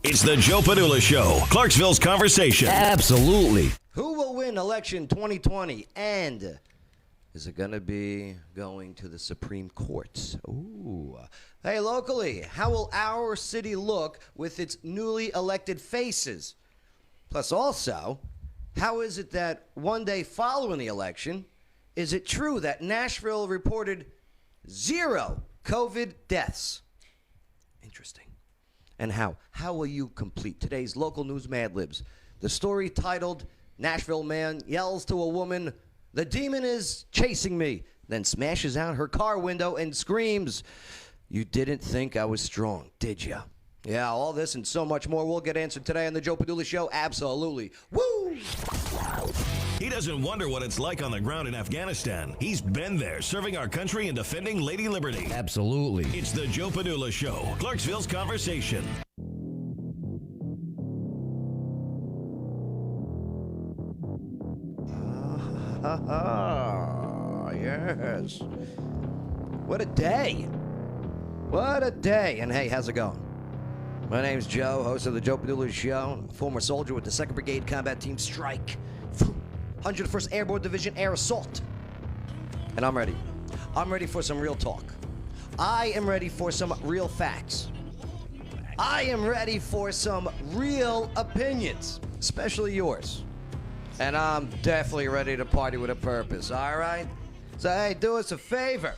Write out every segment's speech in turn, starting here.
It's the Joe Padula Show, Clarksville's conversation. Absolutely. Who will win election 2020? And is it going to be going to the Supreme Court? Ooh. Hey, locally, how will our city look with its newly elected faces? Plus, also, how is it that one day following the election, is it true that Nashville reported 0 COVID deaths? Interesting. And how? How will you complete today's local news Mad Libs? The story titled, Nashville man yells to a woman, "The demon is chasing me," then smashes out her car window and screams, "You didn't think I was strong, did ya?" Yeah, all this and so much more will get answered today on the Joe Padula Show. Absolutely. Woo! He doesn't wonder what it's like on the ground in Afghanistan. He's been there, serving our country and defending Lady Liberty. Absolutely. It's the Joe Padula Show, Clarksville's conversation. Yes. What a day. What a day. And hey, how's it going? My name's Joe, host of the Joe Padula Show, former soldier with the 2nd Brigade Combat Team Strike, 101st Airborne Division Air Assault. And I'm ready. I'm ready for some real talk. I am ready for some real facts. I am ready for some real opinions, especially yours. And I'm definitely ready to party with a purpose, all right? So, hey, do us a favor.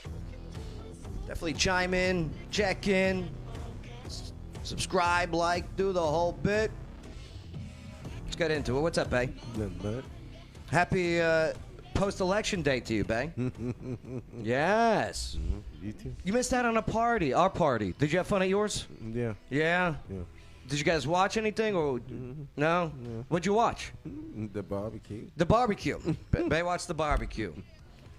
Definitely chime in, check in, subscribe, like, do the whole bit. Let's get into it. What's up, Bay? Happy post-election day to you, Bay. Yes. You too? You missed out on a party, our party. Did you have fun at yours? Yeah. Yeah? Yeah. Did you guys watch anything or no? No. What'd you watch? The barbecue. The barbecue. Bay watched the barbecue.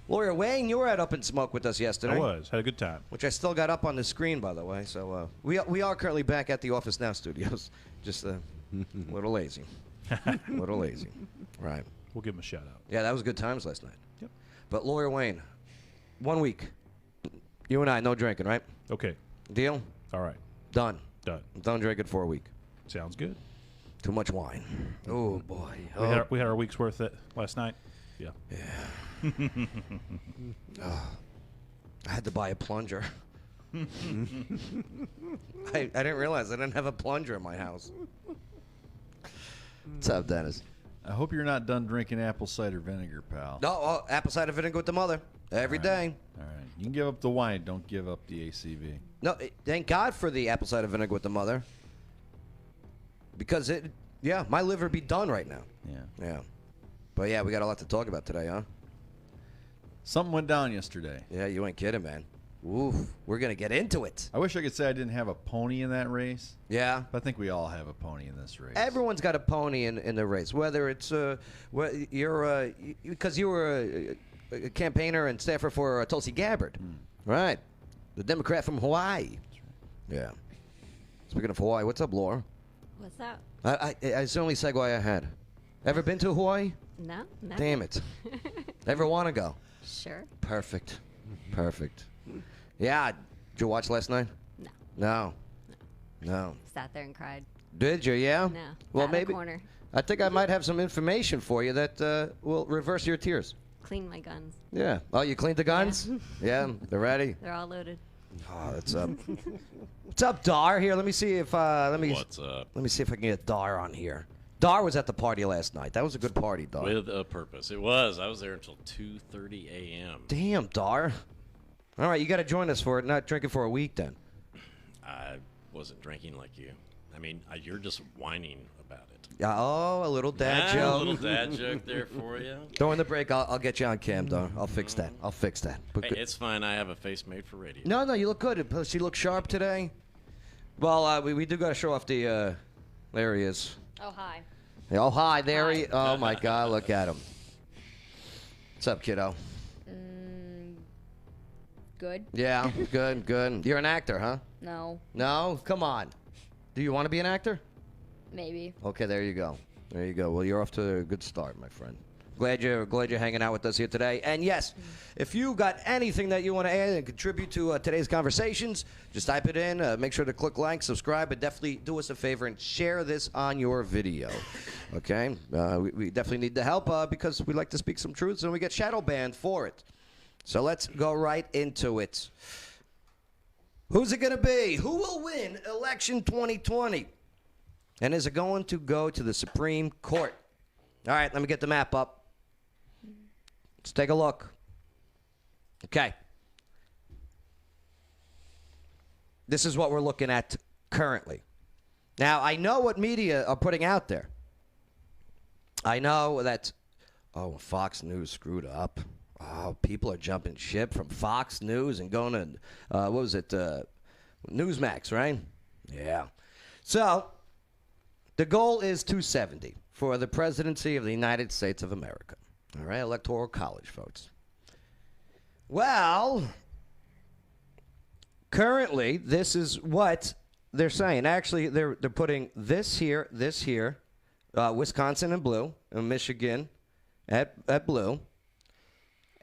Lawyer Wayne, you were at Up and Smoke with us yesterday. I was. Had a good time. Which I still got up on the screen, by the way. So we are currently back at the Office Now studios. Just a little lazy. Little lazy. Right. We'll give him a shout out. Yeah, that was good times last night. Yep. But Lawyer Wayne, 1 week. You and I, no drinking, right? Okay. Deal? All right. Done. Done. Done drinking for a week. Sounds good. Too much wine. Oh, boy. We had our week's worth last night. Yeah. I had to buy a plunger. I didn't realize I didn't have a plunger in my house. What's up, Dennis? I hope you're not done drinking apple cider vinegar, pal. No, apple cider vinegar with the mother. Every day. All right. You can give up the wine. Don't give up the ACV. No, thank God for the apple cider vinegar with the mother. Because my liver be done right now. Yeah. Yeah. But yeah, we got a lot to talk about today, huh? Something went down yesterday. Yeah, you ain't kidding, man. Oof, we're going to get into it. I wish I could say I didn't have a pony in that race. Yeah. But I think we all have a pony in this race. Everyone's got a pony in the race, whether it's because you were a campaigner and staffer for Tulsi Gabbard, right? The Democrat from Hawaii. That's right. Yeah. Speaking of Hawaii, what's up, Laura? What's up? It's the only segue I had. Ever been to Hawaii? No, never. Damn it. Ever want to go? Sure. Perfect. Perfect. Yeah. Did you watch last night? No. No. Sat there and cried. Did you? Yeah. No. Well, Sat in a maybe. corner. I think I might have some information for you that will reverse your tears. Clean my guns. Yeah. Oh, you cleaned the guns? Yeah. They're ready. They're all loaded. Oh, that's up. What's up, Dar? Here, let me see if What's up? Let me see if I can get Dar on here. Dar was at the party last night. That was a good party, Dar. With a purpose. It was. I was there until 2:30 a.m. Damn, Dar. All right, you got to join us for it. Not drinking for a week, then. I wasn't drinking like you. I mean, you're just whining about it. Yeah. Oh, a little dad A joke. little dad joke there for you. During the break, I'll get you on cam, Dar. I'll fix that. But Hey, good. it's fine. I have a face made for radio. No, you look good. Plus, you look sharp today. Well, we do got to show off the. There he is. Oh, hi. Oh, hi. There Hi. he. Oh my God, look at him. What's up, kiddo? Good? Yeah, good. You're an actor, huh? No. No? Come on. Do you want to be an actor? Maybe. Okay, there you go. Well, you're off to a good start, my friend. Glad you're hanging out with us here today. And yes, if you got anything that you want to add and contribute to today's conversations, just type it in. Make sure to click like, subscribe, but definitely do us a favor and share this on your video. Okay? We definitely need the help because we like to speak some truths and we get shadow banned for it. So let's go right into it. Who's it going to be? Who will win election 2020? And is it going to go to the Supreme Court? All right, let me get the map up. Let's take a look. Okay. This is what we're looking at currently. Now, I know what media are putting out there. I know that, Fox News screwed up. Oh, people are jumping ship from Fox News and going to, Newsmax, right? Yeah. So, the goal is 270 for the presidency of the United States of America. All right, electoral college votes. Well, currently, this is what they're saying. Actually, they're putting this here, Wisconsin in blue, and Michigan at blue,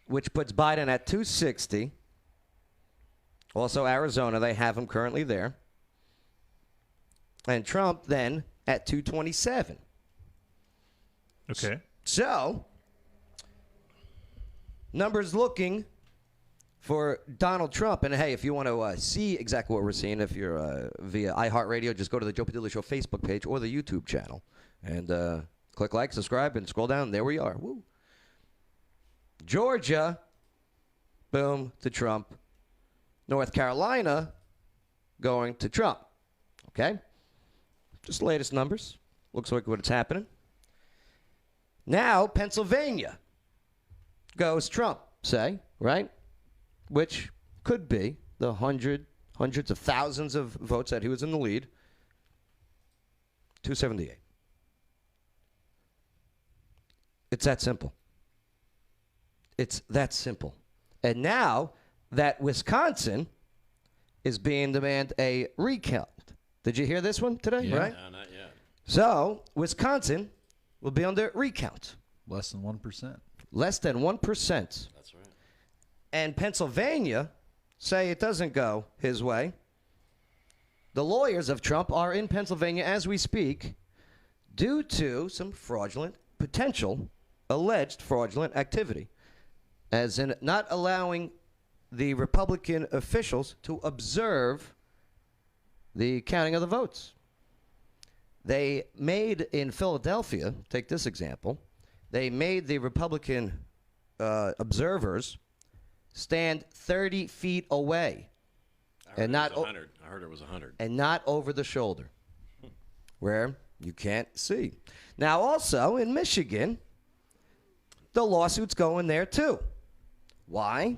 which puts Biden at 260. Also, Arizona, they have him currently there. And Trump then at 227. Okay. So, numbers looking for Donald Trump. And, hey, if you want to see exactly what we're seeing, if you're via iHeartRadio, just go to the Joe Padula Show Facebook page or the YouTube channel. And click like, subscribe, and scroll down. There we are. Woo. Georgia, boom, to Trump. North Carolina, going to Trump. Okay? Just the latest numbers. Looks like what's happening. Now, Pennsylvania goes Trump, say, right? Which could be the hundreds of thousands of votes that he was in the lead. 278. It's that simple. It's that simple. And now that Wisconsin is being demanded a recount. Did you hear this one today? Yeah. Right? No, not yet. So, Wisconsin will be under recount. Less than 1%. Less than 1%. That's right. And Pennsylvania say it doesn't go his way. The lawyers of Trump are in Pennsylvania as we speak due to some alleged fraudulent activity, as in not allowing the Republican officials to observe the counting of the votes. They made in Philadelphia, take this example, they made the Republican observers stand 30 feet away. And not 100. I heard it was 100. And not over the shoulder, where you can't see. Now, also in Michigan, the lawsuit's going there too. Why?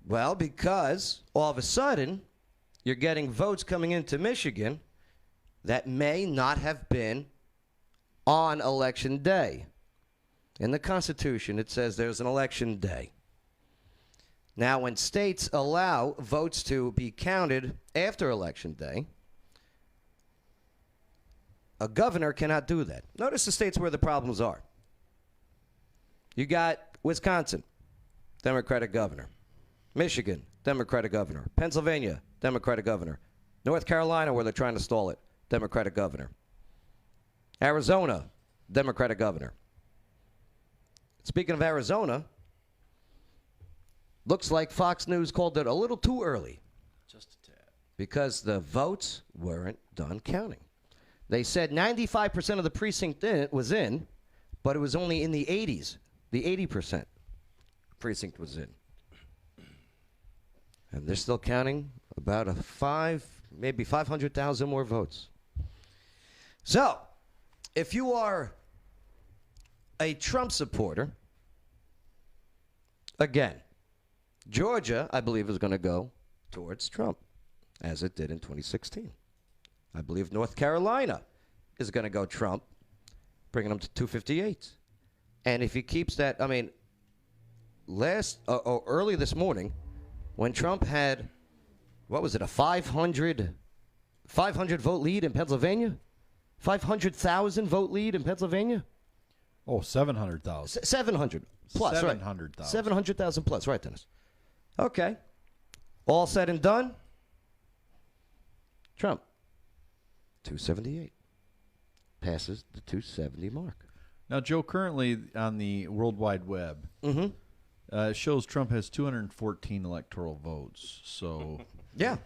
Well, because all of a sudden, you're getting votes coming into Michigan that may not have been on Election Day. In the Constitution, it says there's an Election Day. Now, when states allow votes to be counted after Election Day, a governor cannot do that. Notice the states where the problems are. You got Wisconsin, Democratic governor. Michigan, Democratic governor. Pennsylvania, Democratic governor. North Carolina, where they're trying to stall it, Democratic governor. Arizona, Democratic governor. Speaking of Arizona, looks like Fox News called it a little too early. Just a tad. Because the votes weren't done counting. They said 95% of the precinct was in, but it was only in the 80s. The 80% precinct was in. And they're still counting about maybe 500,000 more votes. So, if you are a Trump supporter, again, Georgia, I believe, is going to go towards Trump, as it did in 2016. I believe North Carolina is going to go Trump, bringing them to 258. And if he keeps that, I mean, early this morning, when Trump had, what was it, a 500 vote lead in Pennsylvania? 500,000 vote lead in Pennsylvania? Oh, 700,000. 700 plus, right? 700,000. 700,000 plus, right, Dennis? Okay. All said and done. Trump, 278. Passes the 270 mark. Now, Joe, currently on the World Wide Web, it shows Trump has 214 electoral votes. So Yeah.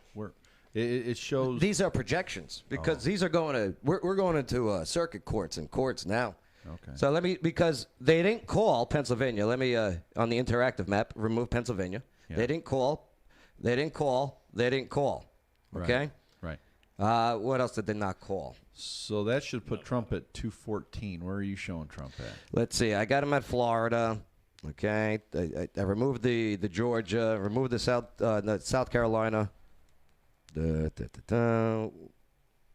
it shows. These are projections because these are going to, we're going into circuit courts and courts now. Okay. So because they didn't call Pennsylvania. Let me, on the interactive map, remove Pennsylvania. Yeah. They didn't call. Okay? Right. What else did they not call? So that should put Trump at 214. Where are you showing Trump at? Let's see. I got him at Florida. Okay. I removed the Georgia, removed the South Carolina.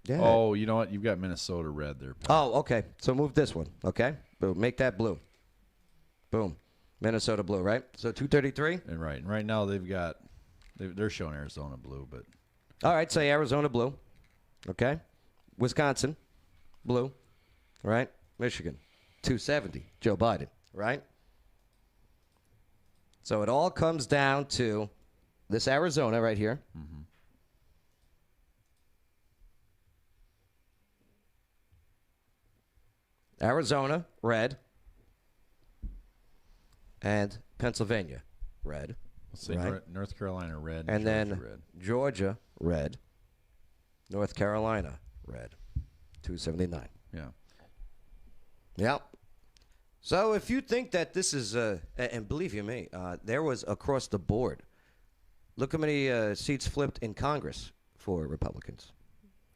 Yeah. Oh, you know what? You've got Minnesota red there. Pat. Oh, okay. So move this one. Okay. Boom. Make that blue. Boom. Minnesota blue, right? So 233. And right now they're showing Arizona blue, but All right. Say Arizona blue. Okay. Wisconsin blue. Right. Michigan 270. Joe Biden. Right. So it all comes down to this Arizona right here. Arizona, red. And Pennsylvania, red. let's say Right. North Carolina red, And Georgia then red. Georgia, red. North Carolina, red. 279. Yeah. Yep. So if you think that this is, and believe you me, there was across the board. Look how many seats flipped in Congress for Republicans.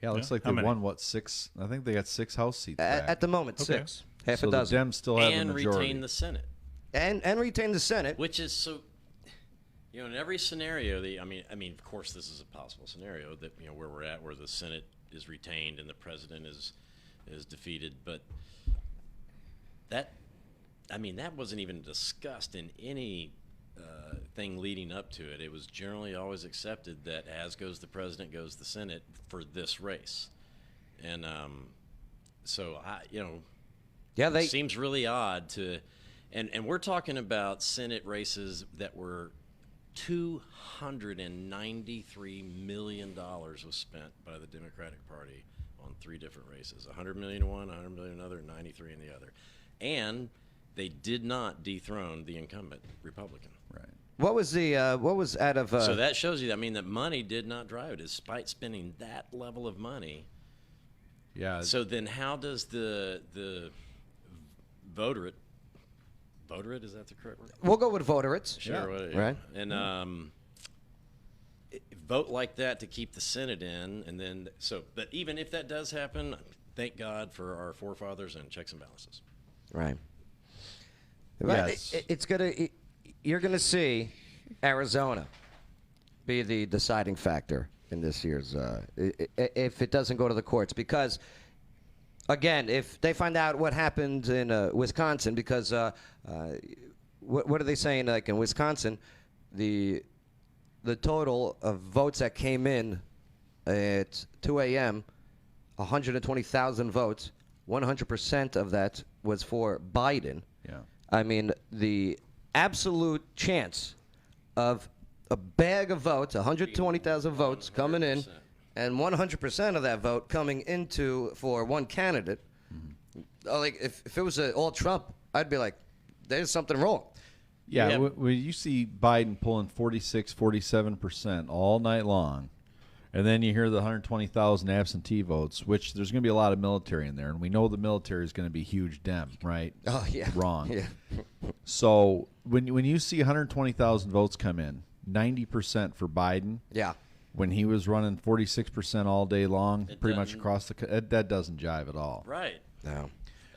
Yeah, it looks like How they many? won, 6? I think they got 6 House seats back. At the moment, Okay. 6. Half so a dozen. the Dems still have And the majority. retain the Senate. And retain the Senate. Which is so, in every scenario, I mean, of course, this is a possible scenario that where we're at, where the Senate is retained and the president is defeated, but that wasn't even discussed in any thing leading up to it. It was generally always accepted that as goes the president, goes the Senate for this race, and so Yeah, it seems really odd to. And we're talking about Senate races that were $293 million was spent by the Democratic Party on 3 different races. $100 million in one, $100 million in another, and $93 million in the other. And they did not dethrone the incumbent Republican. Right. What was out of? So that shows you, that money did not drive it. Despite spending that level of money. Yeah. So then how does the voterate, is that the correct word? We'll go with voterates. Sure, Right. And vote like that to keep the Senate in, and then but even if that does happen, thank God for our forefathers and checks and balances. Right. Yes. You're gonna see Arizona be the deciding factor in this year's if it doesn't go to the courts, because again, if they find out what happened in Wisconsin, because what are they saying? Like in Wisconsin, the total of votes that came in at 2 a.m., 120,000 votes, 100% of that was for Biden. Yeah. I mean, the absolute chance of a bag of votes, 120,000 votes coming in, and 100% of that vote coming into for one candidate. Like if it was all Trump, I'd be like, there's something wrong. Yeah, Yeah. when you see Biden pulling 46, 47% all night long, and then you hear the 120,000 absentee votes, which there's going to be a lot of military in there, and we know the military is going to be huge Dem, right? Oh yeah, Wrong. Yeah, So when you see 120,000 votes come in, 90% for Biden, yeah. when he was running 46% all day long, It pretty much doesn't- across that doesn't jive at all. Right. No.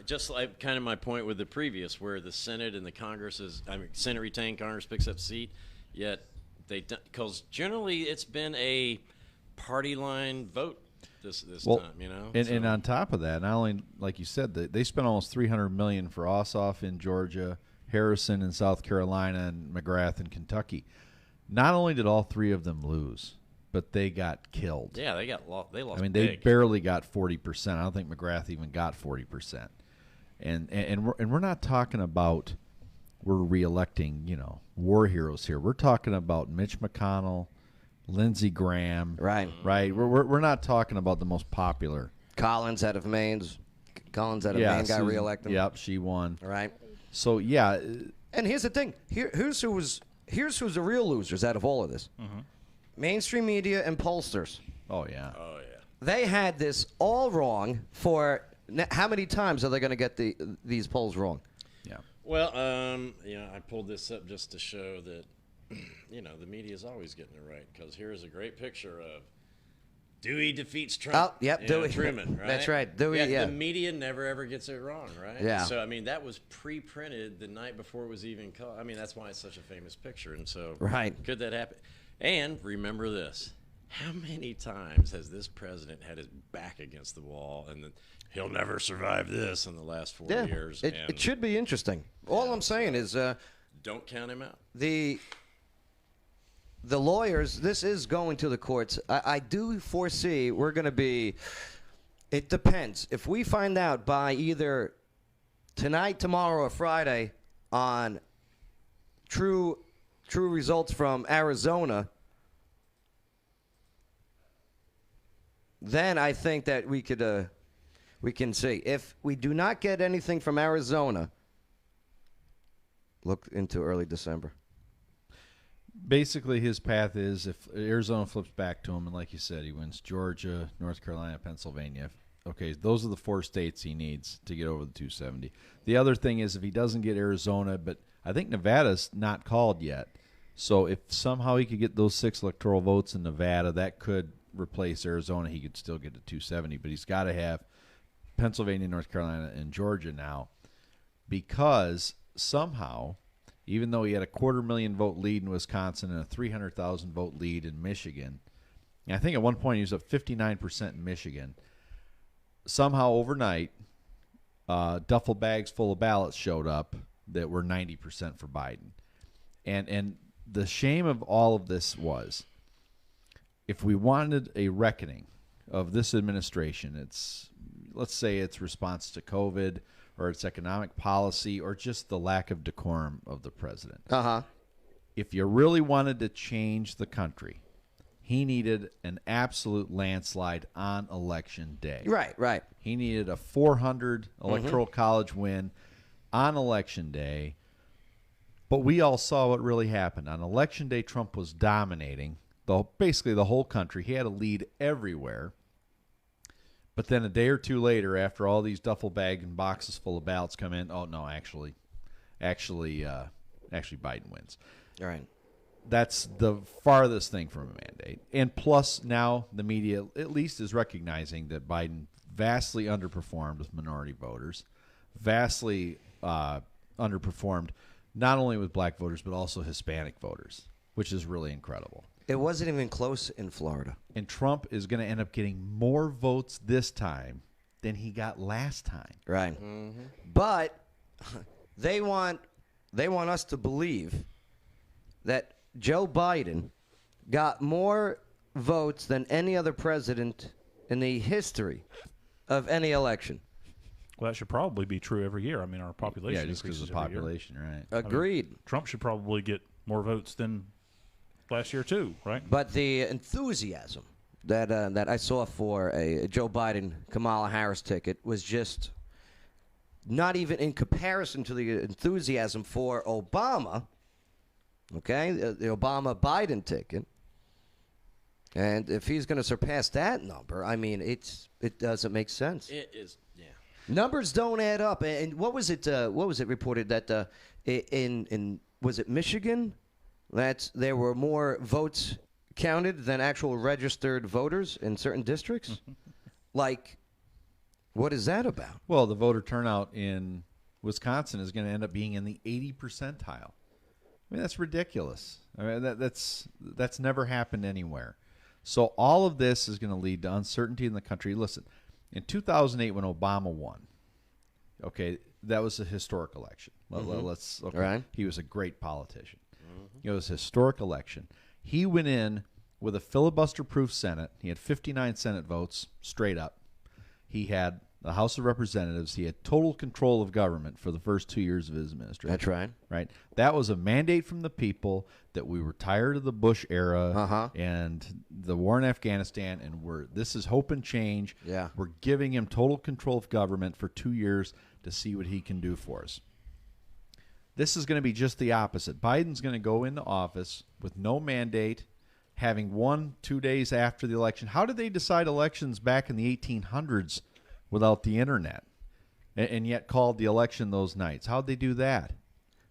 Just like kind of my point with the previous, where the Senate and the Congress Senate retained, Congress picks up seat, yet because generally it's been a party line vote this time, And on top of that, not only like you said, they spent almost $300 million for Ossoff in Georgia, Harrison in South Carolina, and McGrath in Kentucky. Not only did all 3 of them lose, but they got killed. Yeah, they lost. I mean, they big. barely got 40%. I don't think McGrath even got 40%. And we're not talking about we're reelecting, war heroes here. We're talking about Mitch McConnell, Lindsey Graham. Right. Right. We're not talking about the most popular. Collins out of Maine got Susan, reelected. Yep, she won. Right. So yeah, And here's the thing. Here's who's the real losers out of all of this. Mainstream media and pollsters. oh yeah. Oh yeah. They had this all wrong for how many times are they going to get these polls wrong? Yeah. Well, I pulled this up just to show that, the media is always getting it right, because here's a great picture of Dewey defeats Trump. Oh, yep, Dewey. Truman, right? That's right, Dewey, yeah. The media never ever gets it wrong, right? Yeah. So, that was pre-printed the night before it was even called. That's why it's such a famous picture. And so, Right. could that happen? And remember this. How many times has this president had his back against the wall and he'll never survive this in the last 4 years? It should be interesting. All I'm saying is don't count him out. the lawyers, this is going to the courts. I do foresee we're going to be, it depends. If we find out by either tonight, tomorrow, or Friday on true results from Arizona, then I think that we can see. If we do not get anything from Arizona, look into early December. Basically, his path is if Arizona flips back to him, and like you said, he wins Georgia, North Carolina, Pennsylvania. Okay, those are the 4 states he needs to get over the 270. The other thing is if he doesn't get Arizona, but I think Nevada's not called yet. So if somehow he could get those 6 electoral votes in Nevada, that could replace Arizona. He could still get to 270, but he's got to have Pennsylvania, North Carolina, and Georgia now, because somehow, even though he had a 250,000 vote lead in Wisconsin and a 300,000 vote lead in Michigan, and I think at one point he was up 59% in Michigan, somehow overnight, duffel bags full of ballots showed up that were 90% for Biden. And the shame of all of this was, if we wanted a reckoning of this administration, let's say its response to COVID or its economic policy or just the lack of decorum of the president. If you really wanted to change the country, he needed an absolute landslide on election day. Right. He needed a 400 electoral college win on election day. But we all saw what really happened. On election day, Trump was dominating basically the whole country. He had a lead everywhere. But then a day or two later, after all these duffel bag and boxes full of ballots come in, oh no, actually, Biden wins. All right. That's the farthest thing from a mandate. And plus, now the media at least is recognizing that Biden vastly underperformed with minority voters, vastly underperformed not only with black voters but also Hispanic voters, which is really incredible. It wasn't even close in Florida. And Trump is going to end up getting more votes this time than he got last time. Right. But they want us to believe that Joe Biden got more votes than any other president in the history of any election. Well, that should probably be true every year. Our population just because increases of every year. population, right? Agreed. Trump should probably get more votes than last year too, right? But the enthusiasm that I saw for a Joe Biden Kamala Harris ticket was just not even in comparison to the enthusiasm for Obama. Okay, the Obama Biden ticket. And if he's going to surpass that number, it doesn't make sense. It is, yeah. Numbers don't add up. And what was it? What was it reported that in was it Michigan that there were more votes counted than actual registered voters in certain districts? Like, what is that about? Well, the voter turnout in Wisconsin is going to end up being in the 80 percentile. That's ridiculous. That's never happened anywhere. So all of this is going to lead to uncertainty in the country. Listen, in 2008 when Obama won, okay, that was a historic election. Right. He was a great politician. It was a historic election. He went in with a filibuster-proof Senate. He had 59 Senate votes straight up. He had the House of Representatives, he had total control of government for the first 2 years of his administration. That's right. Right? That was a mandate from the people that we were tired of the Bush era Uh-huh. and the war in Afghanistan, and this is hope and change. Yeah. We're giving him total control of government for 2 years to see what he can do for us. This is going to be just the opposite. Biden's going to go into office with no mandate, having won 2 days after the election. How did they decide elections back in the 1800s without the internet, and yet called the election those nights? How'd they do that?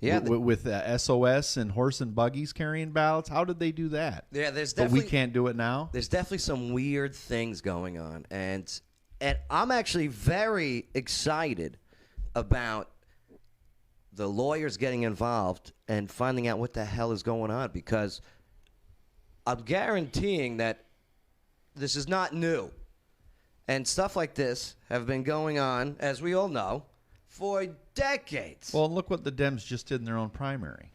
Yeah, with SOS and horse and buggies carrying ballots. How did they do that? Yeah, there's But definitely we can't do it now. There's definitely some weird things going on, and I'm actually very excited about the lawyers getting involved and finding out what the hell is going on, because I'm guaranteeing that this is not new. And stuff like this have been going on, as we all know, for decades. Well, look what the Dems just did in their own primary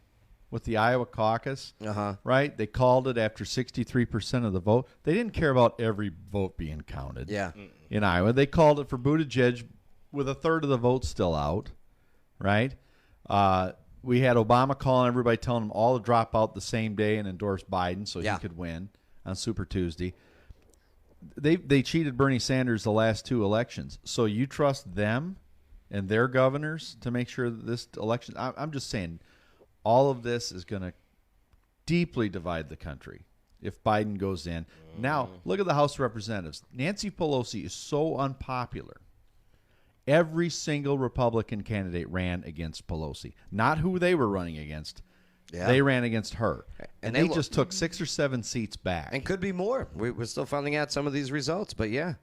with the Iowa caucus. Uh-huh. Right? They called it after 63% of the vote. They didn't care about every vote being counted. Yeah. In Iowa, they called it for Buttigieg with a third of the vote still out. Right? We had Obama calling everybody, telling them all to drop out the same day and endorse Biden so he could win on Super Tuesday. They cheated Bernie Sanders the last two elections. So you trust them and their governors to make sure that this election – I'm just saying all of this is going to deeply divide the country if Biden goes in. Now, look at the House of Representatives. Nancy Pelosi is so unpopular. Every single Republican candidate ran against Pelosi. Not who they were running against. Yeah. They ran against her. And they they just took 6 or 7 seats back. And could be more. We're still finding out some of these results, but yeah.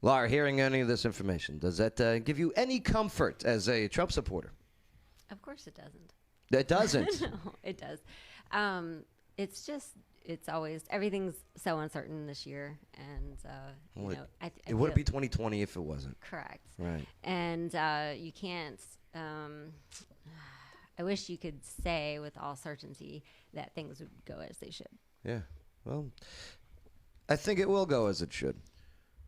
Laura, hearing any of this information, does that give you any comfort as a Trump supporter? Of course it doesn't. It doesn't. No, it does. It's just, it's always, everything's so uncertain this year. And, Well, you know, I it wouldn't be 2020 if it wasn't. correct. Right. And you can't, I wish you could say with all certainty that things would go as they should. Yeah. Well, I think it will go as it should.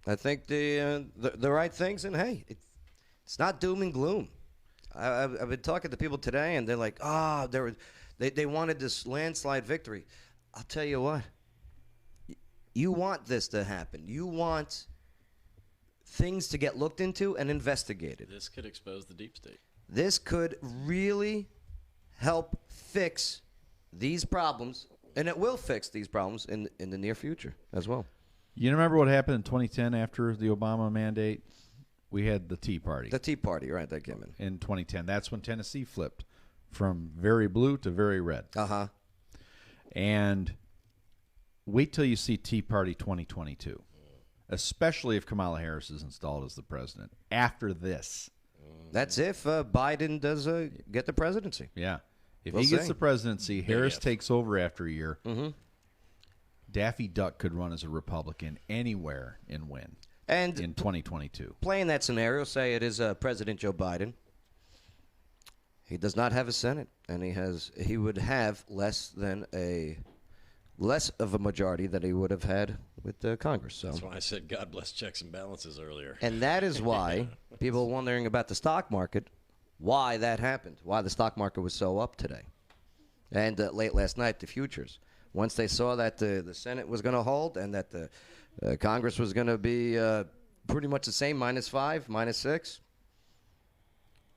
I think the right things, and hey, it's not doom and gloom. I've been talking to people today, and they're like, they wanted this landslide victory. I'll tell you what. You want this to happen. You want things to get looked into and investigated. This could expose the deep state. This could really help fix these problems, and it will fix these problems in the near future as well. You remember what happened in 2010 after the Obama mandate? We had the Tea Party. The Tea Party, right, that came in. In 2010. That's when Tennessee flipped from very blue to very red. Uh-huh. And wait till you see Tea Party 2022, especially if Kamala Harris is installed as the president. After this. That's if Biden does get the presidency. Yeah. If We'll he gets see. the presidency, Harris if. takes over after a year. Mm-hmm. Daffy Duck could run as a Republican anywhere and win And in 2022. playing that scenario, say it is President Joe Biden. He does not have a Senate, and he would have less of a majority than he would have had with the Congress. So, That's why I said God bless checks and balances earlier. and that is why people are wondering about the stock market, why that happened, why the stock market was so up today, and late last night the futures. Once they saw that the Senate was going to hold and that the Congress was going to be pretty much the same, -5, -6.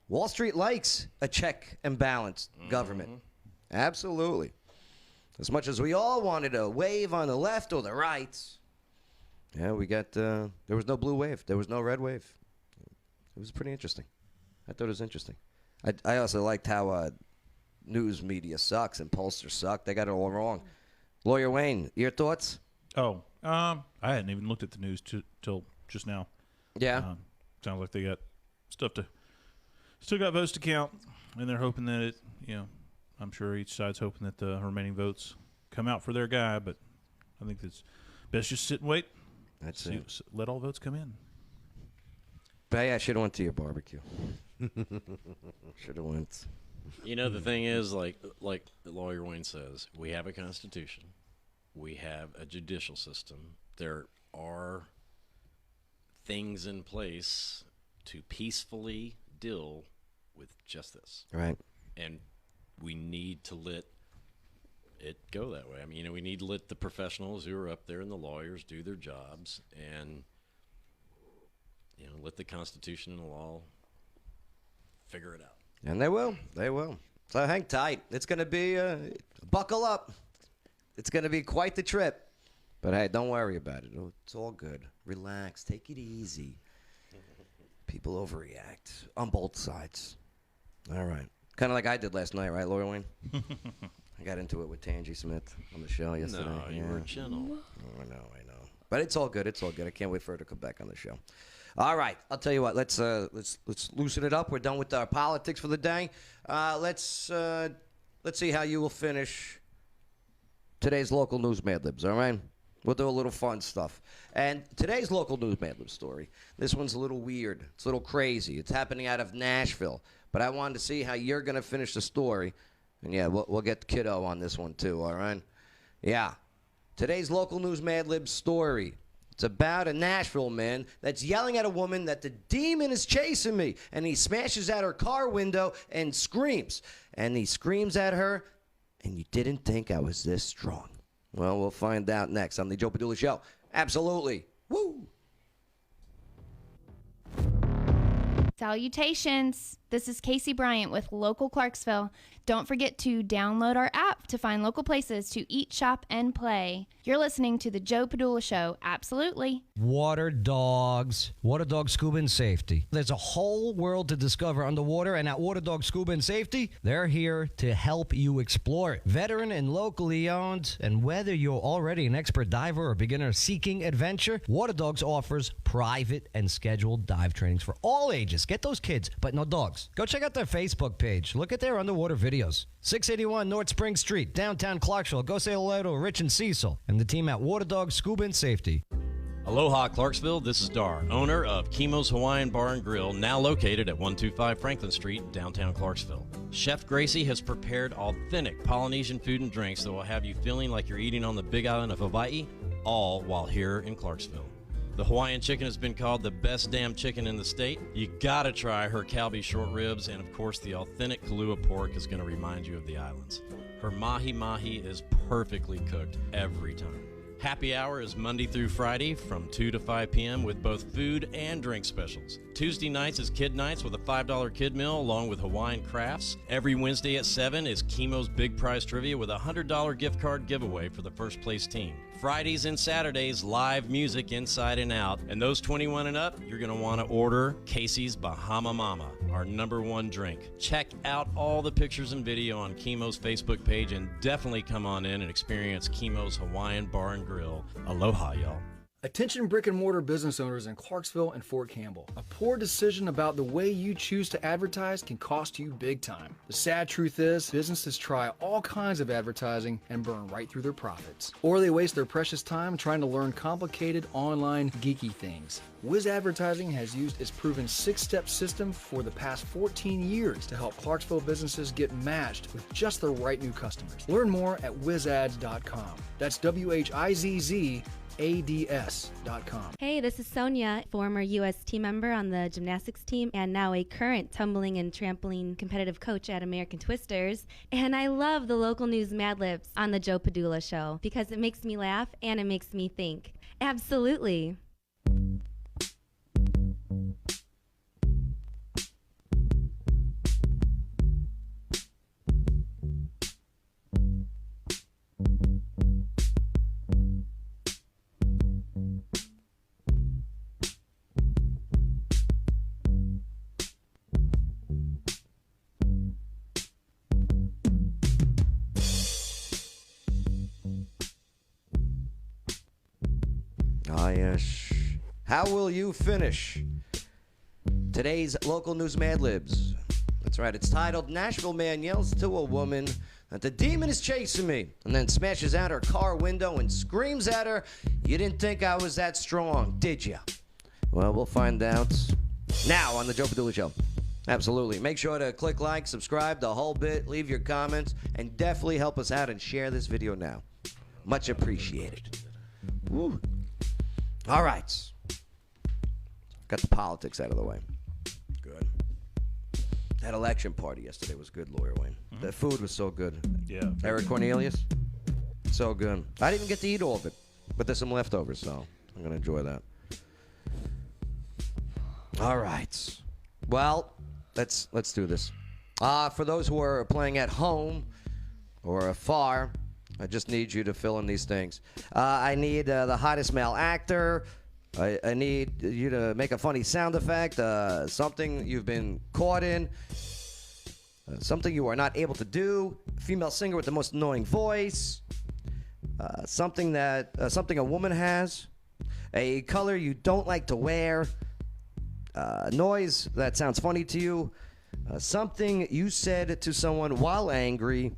Wall Street likes a check and balance government. Absolutely. As much as we all wanted a wave on the left or the right, yeah, we got, there was no blue wave. There was no red wave. It was pretty interesting. I thought it was interesting. I also liked how news media sucks and pollsters suck. They got it all wrong. Lawyer Wayne, your thoughts? Oh, I hadn't even looked at the news till just now. Yeah. Sounds like they got stuff to still got votes to count, and they're hoping that it, I'm sure each side's hoping that the remaining votes come out for their guy, but I think it's best just sit and wait. That's it. Let all votes come in. But hey, I should have went to your barbecue. Should have went. The thing is, like Lawyer Wayne says, we have a constitution. We have a judicial system. There are things in place to peacefully deal with just this. Right. And we need to let it go that way. I mean, we need to let the professionals who are up there and the lawyers do their jobs, and let the Constitution and the law figure it out. And they will. They will. So hang tight. It's going to be, buckle up. It's going to be quite the trip. But hey, don't worry about it. It's all good. Relax. Take it easy. People overreact on both sides. All right. Kind of like I did last night, right, Lawyer Wayne? I got into it with Tangi Smith on the show yesterday. No, you were gentle. Oh, I know. But it's all good. It's all good. I can't wait for her to come back on the show. All right. I'll tell you what. Let's loosen it up. We're done with our politics for the day. Let's see how you will finish today's local news Mad Libs. All right. We'll do a little fun stuff. And today's local news Mad Lib story, this one's a little weird. It's a little crazy. It's happening out of Nashville. But I wanted to see how you're going to finish the story. And, yeah, we'll get Kiddo on this one, too, all right? Yeah. Today's local news Mad Lib story. It's about a Nashville man that's yelling at a woman that the demon is chasing me. And he smashes out her car window and screams. And he screams at her, and you didn't think I was this strong. Well, we'll find out next on the Joe Padula Show. Absolutely. Woo! Salutations. This is Casey Bryant with Local Clarksville. Don't forget to download our app to find local places to eat, shop, and play. You're listening to the Joe Padula Show. Absolutely. Water dogs scuba and safety. There's a whole world to discover underwater, and at Water Dog Scuba and Safety, they're here to help you explore it. Veteran and locally owned, and whether you're already an expert diver or beginner seeking adventure, Water Dogs offers private and scheduled dive trainings for all ages. Get those kids, but no dogs. Go check out their Facebook page. Look at their underwater videos. 681 North Spring Street, downtown Clarksville. Go say hello to Rich and Cecil and the team at Water Dog Scuba and Safety. Aloha, Clarksville. This is Dar, owner of Chemo's Hawaiian Bar and Grill, now located at 125 Franklin Street, downtown Clarksville. Chef Gracie has prepared authentic Polynesian food and drinks that will have you feeling like you're eating on the big island of Hawaii, all while here in Clarksville. The Hawaiian chicken has been called the best damn chicken in the state. You gotta try her Calbee short ribs, and of course the authentic Kalua pork is gonna remind you of the islands. Her mahi-mahi is perfectly cooked every time. Happy hour is Monday through Friday from 2 to 5 p.m. with both food and drink specials. Tuesday nights is kid nights with a $5 kid meal along with Hawaiian crafts. Every Wednesday at 7 is Chemo's Big Prize Trivia with a $100 gift card giveaway for the first place team. Fridays and Saturdays, live music inside and out. And those 21 and up, you're going to want to order Casey's Bahama Mama, our #1 drink. Check out all the pictures and video on Chemo's Facebook page, and definitely come on in and experience Chemo's Hawaiian Bar and Grill. Aloha, y'all. Attention brick and mortar business owners in Clarksville and Fort Campbell. A poor decision about the way you choose to advertise can cost you big time. The sad truth is, businesses try all kinds of advertising and burn right through their profits. Or they waste their precious time trying to learn complicated online geeky things. Wiz Advertising has used its proven 6-step system for the past 14 years to help Clarksville businesses get matched with just the right new customers. Learn more at wizads.com. That's WHIZZ ads.com. Hey, this is Sonia, former U.S. team member on the gymnastics team and now a current tumbling and trampoline competitive coach at American Twisters. And I love the local news Mad Libs on the Joe Padula Show because it makes me laugh and it makes me think. Absolutely. Yes. How will you finish today's local news Mad Libs? That's right. It's titled, Nashville Man Yells to a Woman that the demon is chasing me, and then smashes out her car window and screams at her, you didn't think I was that strong, did you? Well, we'll find out now on the Joe Padula Show. Absolutely. Make sure to click like, subscribe, the whole bit, leave your comments, and definitely help us out and share this video now. Much appreciated. Woo. All right. Got the politics out of the way. Good. That election party yesterday was good, Lawyer Wayne. The food was so good. Yeah. Eric Cornelius, so good. I didn't get to eat all of it, but there's some leftovers, so I'm going to enjoy that. All right. Well, let's do this. For those who are playing at home or afar, I just need you to fill in these things. I need the hottest male actor. I need you to make a funny sound effect, something you've been caught in, something you are not able to do, female singer with the most annoying voice, something a woman has, a color you don't like to wear, noise that sounds funny to you, something you said to someone while angry,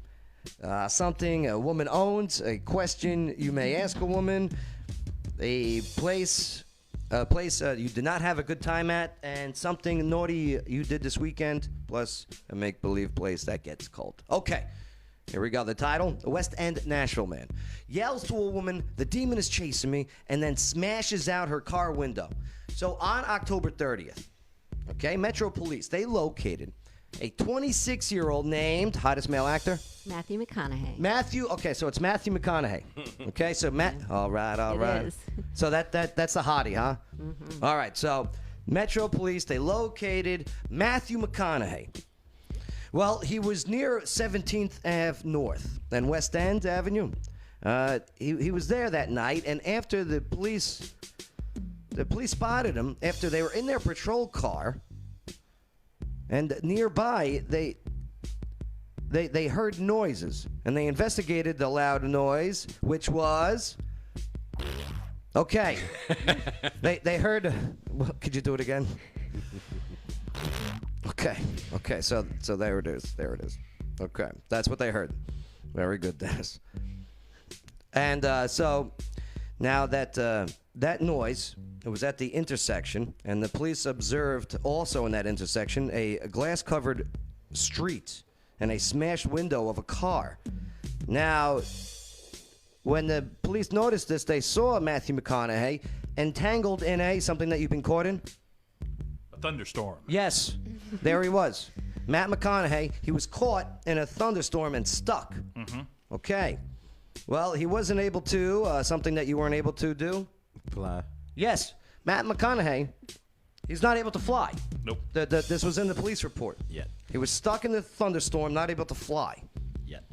something a woman owns, a question you may ask a woman, a place you did not have a good time at, and something naughty you did this weekend, plus a make-believe place that gets cold. Okay, here we go. The title, a West End Nashville man yells to a woman, "The demon is chasing me," and then smashes out her car window. So on October 30th, okay, Metro Police, they located a 26-year-old named, hottest male actor? Matthew McConaughey. Matthew, okay, so it's Matthew McConaughey. Okay, so all right. It is. So that's the hottie, huh? Mm-hmm. All right, so Metro Police, they located Matthew McConaughey. Well, he was near 17th Ave North and West End Avenue. He was there that night, and after the police spotted him, after they were in their patrol car, and nearby, they heard noises, and they investigated the loud noise, which was... Okay. they heard... Well, could you do it again? Okay, so there it is. Okay, that's what they heard. Very good, Dennis. And so now that noise... It was at the intersection, and the police observed also in that intersection a glass-covered street and a smashed window of a car. Now, when the police noticed this, they saw Matthew McConaughey entangled in something that you've been caught in. A thunderstorm. Yes, there he was. Matt McConaughey, he was caught in a thunderstorm and stuck. Mm-hmm. Okay. Well, he wasn't able to, something that you weren't able to do. Fly. Yes, Matt McConaughey, he's not able to fly. Nope. This was in the police report. Yet. He was stuck in the thunderstorm, not able to fly. Yet.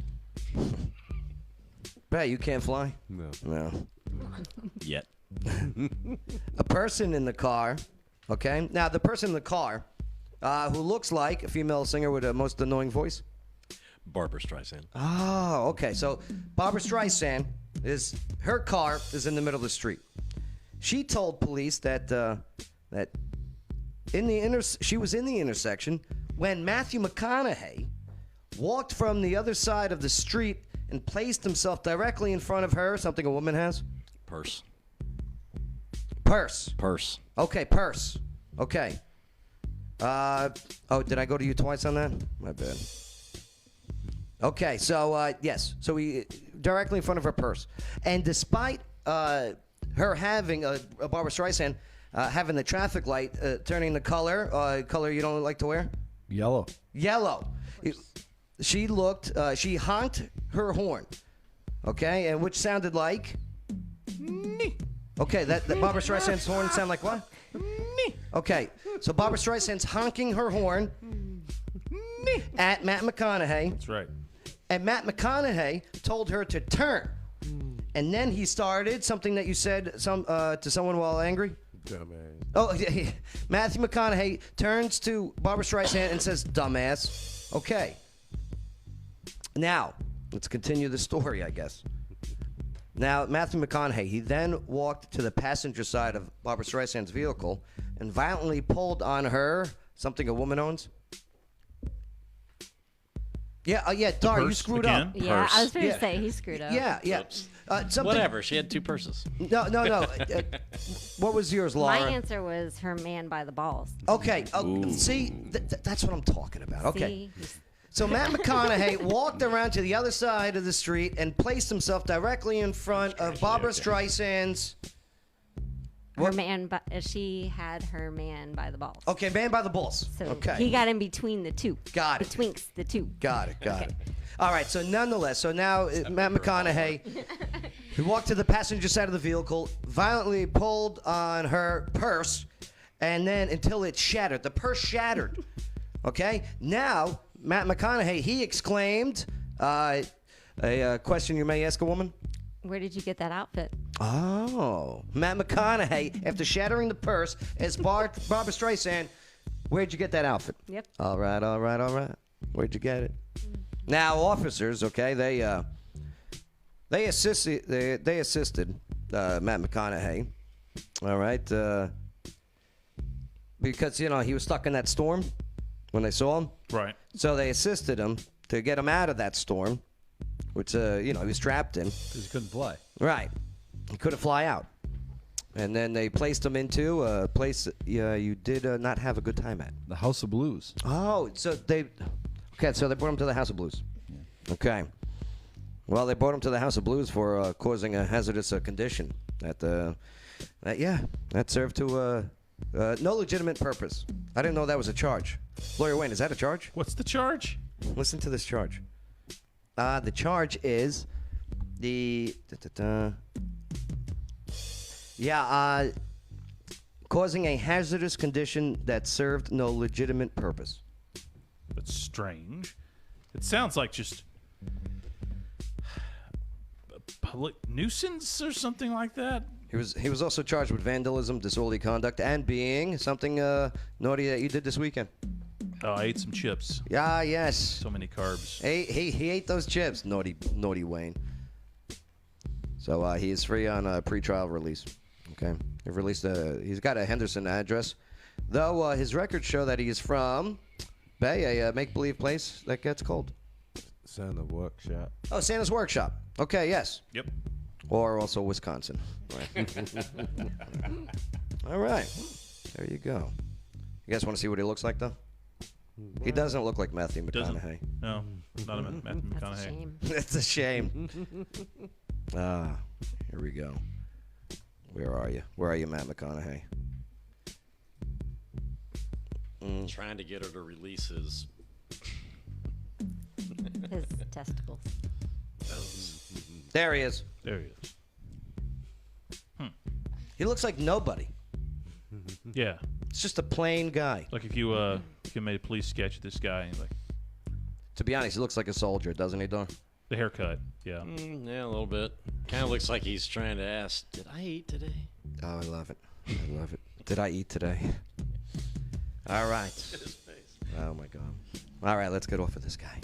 Hey, you can't fly? No. Yet. A person in the car, okay? Now, the person in the car who looks like a female singer with a most annoying voice. Barbara Streisand. Oh, okay. So Barbara Streisand, her car is in the middle of the street. She told police that she was in the intersection when Matthew McConaughey walked from the other side of the street and placed himself directly in front of her, something a woman has. Purse. Purse. Okay, purse. Okay. Did I go to you twice on that? My bad. Okay, so yes. So he directly in front of her purse. And despite her having Barbara Streisand having the traffic light turning the color you don't like to wear? Yellow. She honked her horn, okay, and which sounded like... Okay, that Barbara Streisand's horn sound like what? Okay, so Barbara Streisand's honking her horn at Matt McConaughey. That's right. And Matt McConaughey told her to turn. And then he started something that you said to someone while angry. Dumbass. Oh, yeah. Matthew McConaughey turns to Barbara Streisand and says, "Dumbass." Okay. Now, let's continue the story, I guess. Now, Matthew McConaughey, he then walked to the passenger side of Barbara Streisand's vehicle and violently pulled on her, something a woman owns. Yeah, Dar, you screwed again? up. Yeah, Purse. I was going to say he screwed up. Yeah. Oops. Something. Whatever. She had two purses. No. What was yours, Laura? My answer was her man by the balls. Okay. See, that's what I'm talking about. Okay. See? So Matt McConaughey walked around to the other side of the street and placed himself directly in front of Barbara Streisand's She had her man by the balls. Okay, man by the balls. So okay. he got in between the two. Got it. Betwixt the two. Got it. All right, so nonetheless, so now Matt McConaughey, he walked to the passenger side of the vehicle, violently pulled on her purse, and then until it shattered. The purse shattered. Okay? Now, Matt McConaughey, he exclaimed, a question you may ask a woman. Where did you get that outfit? Oh, Matt McConaughey, after shattering the purse, as Barbara Streisand, where'd you get that outfit? Yep. All right. Where'd you get it? Now, officers, okay, they assisted Matt McConaughey, all right, because he was stuck in that storm when they saw him. Right. So they assisted him to get him out of that storm, which he was trapped in. Because he couldn't fly. Right. He couldn't fly out. And then they placed him into a place you did not have a good time at. The House of Blues. Oh, so they brought him to the House of Blues. Yeah. Okay. Well, they brought him to the House of Blues for causing a hazardous condition. That served to no legitimate purpose. I didn't know that was a charge. Lawyer Wayne, is that a charge? What's the charge? Listen to this charge. The charge is causing a hazardous condition that served no legitimate purpose. That's strange. It sounds like just a public nuisance or something like that. He was also charged with vandalism, disorderly conduct, and being something naughty that you did this weekend. Oh, I ate some chips. Yeah, yes. So many carbs. He ate those chips, naughty Wayne. So he is free on a pretrial release. Okay, they've released he's got a Henderson address, though his records show that he is from Bay, a make-believe place that gets cold. Santa Workshop. Oh, Santa's Workshop. Okay, yes. Yep. Or also Wisconsin. Right. All right. There you go. You guys want to see what he looks like, though? He doesn't look like Matthew McConaughey. No, not a Matthew McConaughey. That's a shame. Here we go. Where are you? Where are you, Matt McConaughey? Trying to get her to release his testicles. There he is. There he is. He looks like nobody. Yeah. It's just a plain guy. Like if you made a police sketch of this guy, like. To be honest, he looks like a soldier, doesn't he, Don? The haircut, yeah. Yeah, a little bit. Kind of looks like he's trying to ask, did I eat today? Oh, I love it. I love it. Did I eat today? All right. Oh, my God. All right, let's get off of this guy.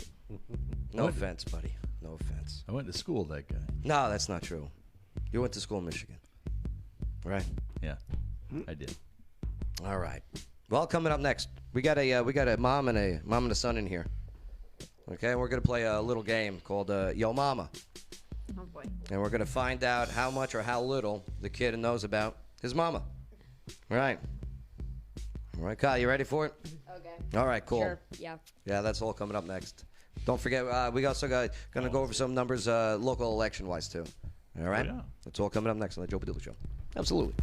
No offense, buddy. No offense. I went to school with that guy. No, that's not true. You went to school in Michigan, right? Yeah, I did. All right. Well, coming up next, we got a mom and a son in here. Okay, we're gonna play a little game called Yo Mama. Oh boy. And we're gonna find out how much or how little the kid knows about his mama. All right. All right, Kyle, you ready for it? Okay. All right, cool. Sure. Yeah. Yeah, that's all coming up next. Don't forget, we also gonna go over some numbers, local election wise too. All right. Oh, yeah. That's all coming up next on the Joe Padula Show. Absolutely.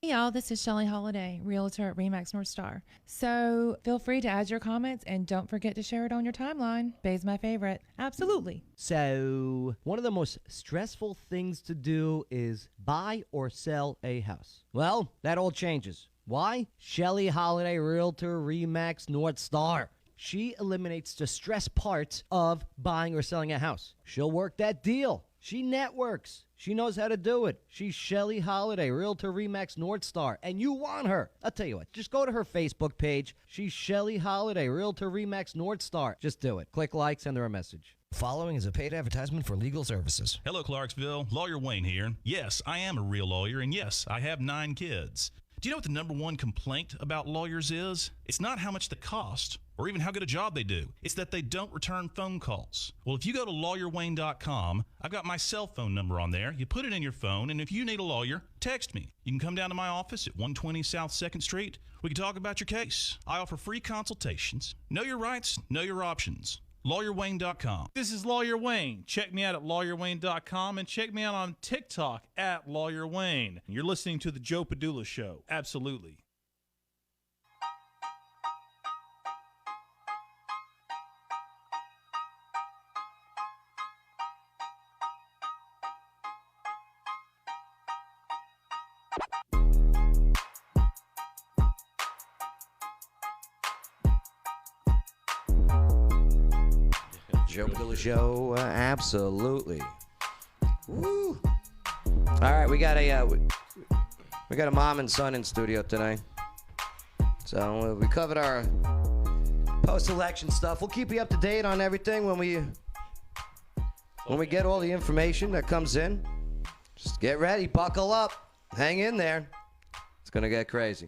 Hey y'all, this is Shelly Holiday, realtor at Remax North Star. So feel free to add your comments and don't forget to share it on your timeline. Bay's my favorite. Absolutely. So, one of the most stressful things to do is buy or sell a house. Well, that all changes. Why? Shelly Holiday, realtor, Remax North Star. She eliminates the stress parts of buying or selling a house. She'll work that deal. She networks. She knows how to do it. She's Shelly Holiday, Realtor Remax North Star, and you want her. I'll tell you what, just go to her Facebook page. She's Shelly Holiday, Realtor Remax North Star. Just do it. Click like, send her a message. Following is a paid advertisement for legal services. Hello, Clarksville. Lawyer Wayne here. Yes, I am a real lawyer, and yes, I have 9 kids. Do you know what the number one complaint about lawyers is? It's not how much they cost or even how good a job they do. It's that they don't return phone calls. Well, if you go to lawyerwayne.com, I've got my cell phone number on there. You put it in your phone, and if you need a lawyer, text me. You can come down to my office at 120 South 2nd Street. We can talk about your case. I offer free consultations. Know your rights, know your options. LawyerWayne.com. This is Lawyer Wayne. Check me out at LawyerWayne.com and check me out on TikTok at Lawyer Wayne. You're listening to The Joe Padula Show. Absolutely. Joe Padula Show, absolutely. Woo! All right, we got a mom and son in studio tonight. So we covered our post-election stuff. We'll keep you up to date on everything when we get all the information that comes in. Just get ready, buckle up, hang in there. It's gonna get crazy.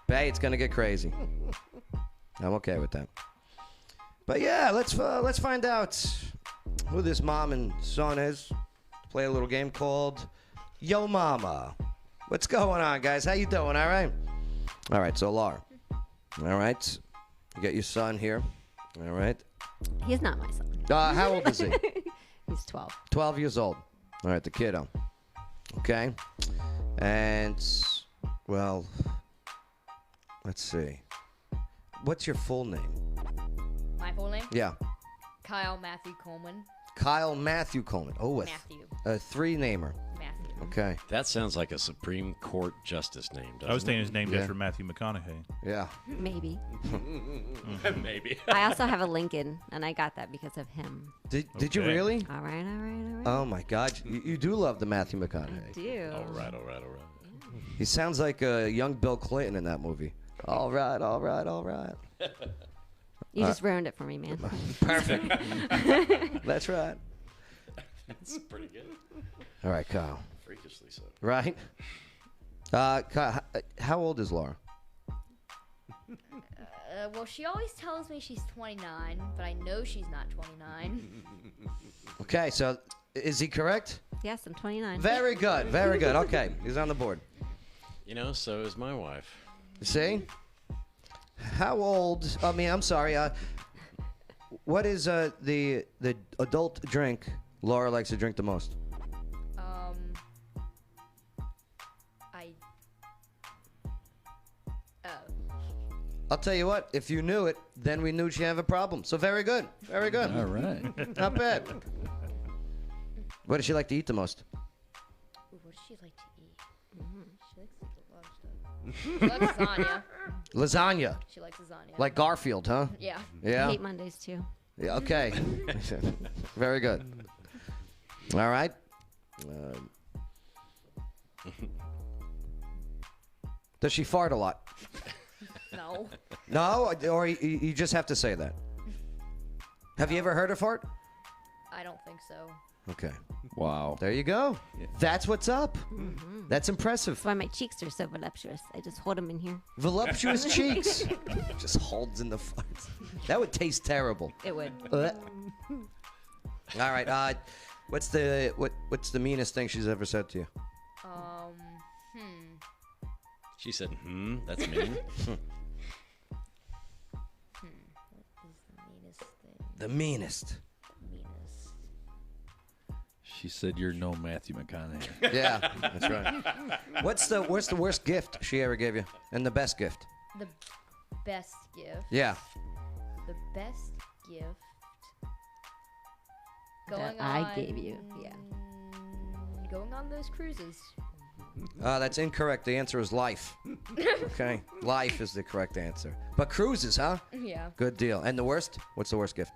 Bay, it's gonna get crazy. I'm okay with that. But yeah, let's find out who this mom and son is. Play a little game called Yo Mama. What's going on, guys? How you doing? All right? All right, so Laura. All right. You got your son here. All right. He's not my son. How old is he? He's 12. 12 years old. All right, the kiddo. Okay. And, well, let's see. What's your full name? My full name? Yeah. Kyle Matthew Coleman. Kyle Matthew Coleman. Oh, Matthew. A three-namer. Matthew. Okay. That sounds like a Supreme Court justice name, doesn't I was thinking it? it's named after Matthew McConaughey. Yeah. Maybe. Maybe. I also have a Lincoln, and I got that because of him. Did you Okay. really? All right. Oh, my God. You do love the Matthew McConaughey. I do. All right. He sounds like a young Bill Clinton in that movie. All right. You just ruined it for me, man. Perfect. That's right. That's pretty good. All right, Kyle. Freakishly so. Right? Kyle, how old is Laura? Well, she always tells me she's 29, but I know she's not 29. Okay, so is he correct? Yes, I'm 29. Very good. Very good. Okay, he's on the board. You know, so is my wife. See? How old? I mean, I'm sorry. What is the adult drink Laura likes to drink the most? I'll tell you what. If you knew it, then we knew she'd have a problem. So very good. Very good. All right. Not bad. What does she like to eat the most? Ooh, what does she like to eat? She likes to eat a lot of stuff. She likes lasagna. Lasagna. She likes lasagna. Like Garfield, huh? Yeah. Yeah. I hate Mondays, too. Yeah, okay. Very good. All right. Does she fart a lot? No. No? Or you just have to say that? Have you ever heard her fart? I don't think so. Okay. Wow. There you go. That's what's up. That's impressive. That's why my cheeks are so voluptuous. I just hold them in here. Voluptuous cheeks. Just holds in the farts. That would taste terrible. It would. All right. What's the meanest thing she's ever said to you? She said, that's mean. The meanest. She said you're no Matthew McConaughey. Yeah, that's right. What's the worst gift she ever gave you, and the best gift? The best gift. Yeah. The best gift. That I gave you. Yeah. Going on those cruises. That's incorrect. The answer is life. Okay, life is the correct answer. But cruises, huh? Yeah. Good deal. And the worst? What's the worst gift?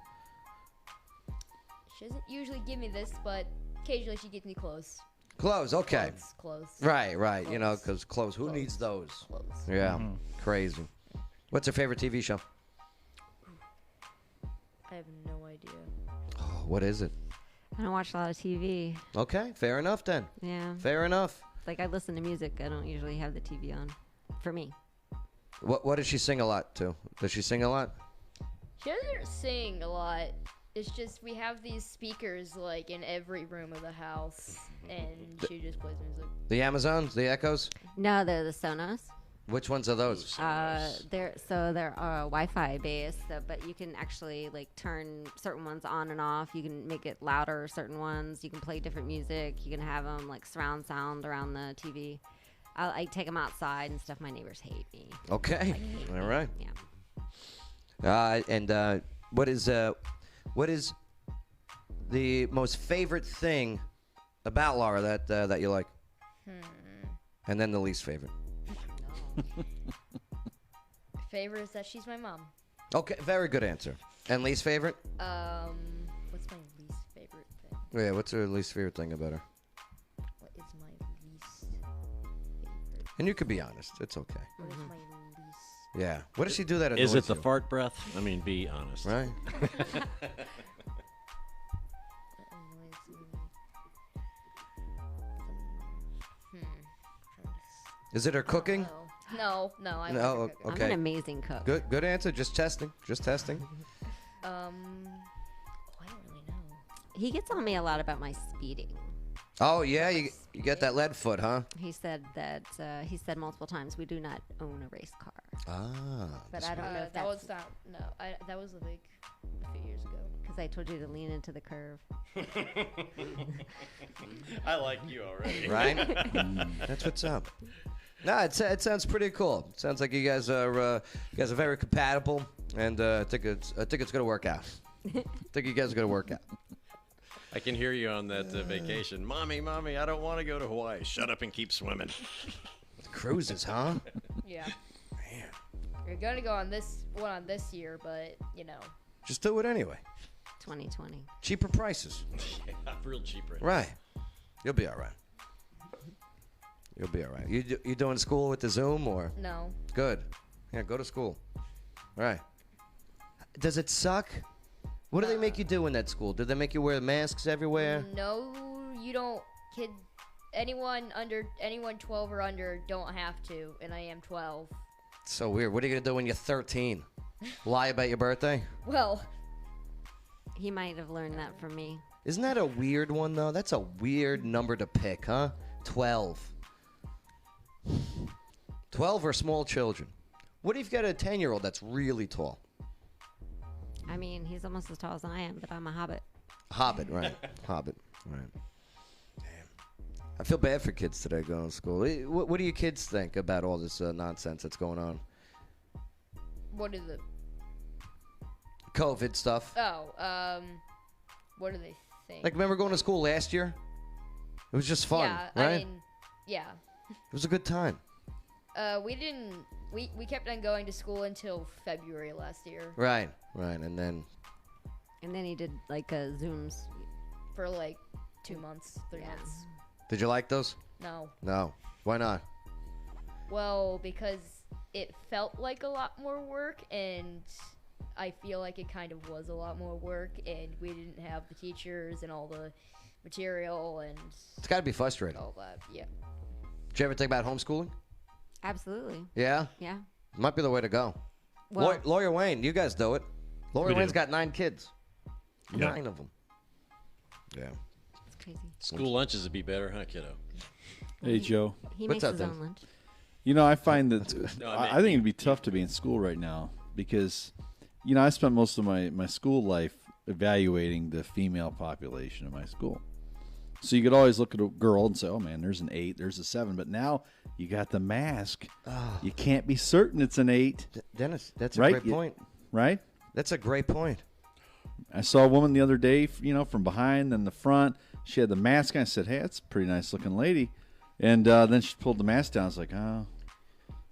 She doesn't usually give me this, but occasionally she gets me clothes. Clothes. Okay. Clothes. Right. Clothes. You know, because clothes. Who needs those? Clothes. Yeah. Crazy. What's your favorite TV show? I have no idea. Oh, what is it? I don't watch a lot of TV. Okay, fair enough then. Yeah. Fair enough. Like, I listen to music. I don't usually have the TV on. For me. What does she sing a lot to? Does she sing a lot? She doesn't sing a lot. It's just we have these speakers like in every room of the house, and she just plays music. The Amazons, the Echoes. No, they're the Sonos. Which ones are those? They're Wi-Fi based, but you can actually like turn certain ones on and off. You can make it louder, certain ones. You can play different music. You can have them like surround sound around the TV. I take them outside and stuff. My neighbors hate me. Okay. Hate All me. right. Yeah. And what is the most favorite thing about Laura that you like? And then the least favorite. Favorite is that she's my mom. Okay, very good answer. And least favorite? What's my least favorite thing? Yeah, what's her least favorite thing about her? What is my least favorite? And you could be honest. It's okay. What is my least? Yeah. What does she do that Is annoys it the you? fart breath? I mean, be honest. Right. Is it her cooking? No, I'm No. not cooking. Okay. I'm an amazing cook. Good answer. Just testing. I don't really know. He gets on me a lot about my speeding. Oh yeah, you get that lead foot, huh? He said that he said multiple times we do not own a race car. Ah. But I don't know if that that's was not. No, that was like a few years ago. because I told you to lean into the curve. I like you already. Right? That's what's up. No, it sounds pretty cool. It sounds like you guys are very compatible, and I think it's gonna work out. I think you guys are gonna work out. I can hear you on that vacation. Mommy, I don't want to go to Hawaii. Shut up and keep swimming. Cruises, huh? Yeah. Man. You're gonna go on this year, but you know. Just do it anyway. 2020. Cheaper prices. Yeah, real cheap right now. Right. You'll be all right. You'll be all right. You doing school with the Zoom or? No. Good. Yeah, go to school. Right. Does it suck? What do they make you do in that school? Do they make you wear masks everywhere? No, you don't. Anyone 12 or under don't have to, and I am 12. So weird. What are you gonna do when you're 13? Lie about your birthday? Well, he might have learned that from me. Isn't that a weird one though? That's a weird number to pick, huh? 12. 12 are small children. What if you've got a 10-year-old that's really tall? I mean, he's almost as tall as I am, but I'm a hobbit. Hobbit, right. Hobbit, right. Damn. I feel bad for kids today going to school. What do you kids think about all this nonsense that's going on? what is it? COVID stuff. Oh, what do they think? Like, remember going to school last year? It was just fun, yeah, right? I mean, yeah. It was a good time. We kept on going to school until February last year. Right, and then he did like Zooms for like 2 months, 3 months. did you like those? No. No. Why not? Well, because it felt like a lot more work, and I feel like it kind of was a lot more work, and we didn't have the teachers and all the material, and It's got to be frustrating. all that. Yeah. Did you ever think about homeschooling? Absolutely. Yeah? Yeah. Might be the way to go. Well- Lawyer Wayne, you guys do it. Lawyer We do. Wayne's got 9 kids. Yeah. 9 of them. Yeah. It's crazy. School lunches would be better, huh, kiddo? Hey, Joe. He What's makes up, his then? own lunch. You know, I find that No, I think it'd be tough to be in school right now because, you know, I spent most of my school life evaluating the female population of my school. So you could always look at a girl and say, oh, man, there's an 8, there's a 7. But now you got the mask. Oh. You can't be certain it's an 8. Dennis, that's a Right? great point. Right? That's a great point. I saw a woman the other day, you know, from behind and the front. She had the mask on. I said, hey, that's a pretty nice looking lady. And then she pulled the mask down. I was like, oh,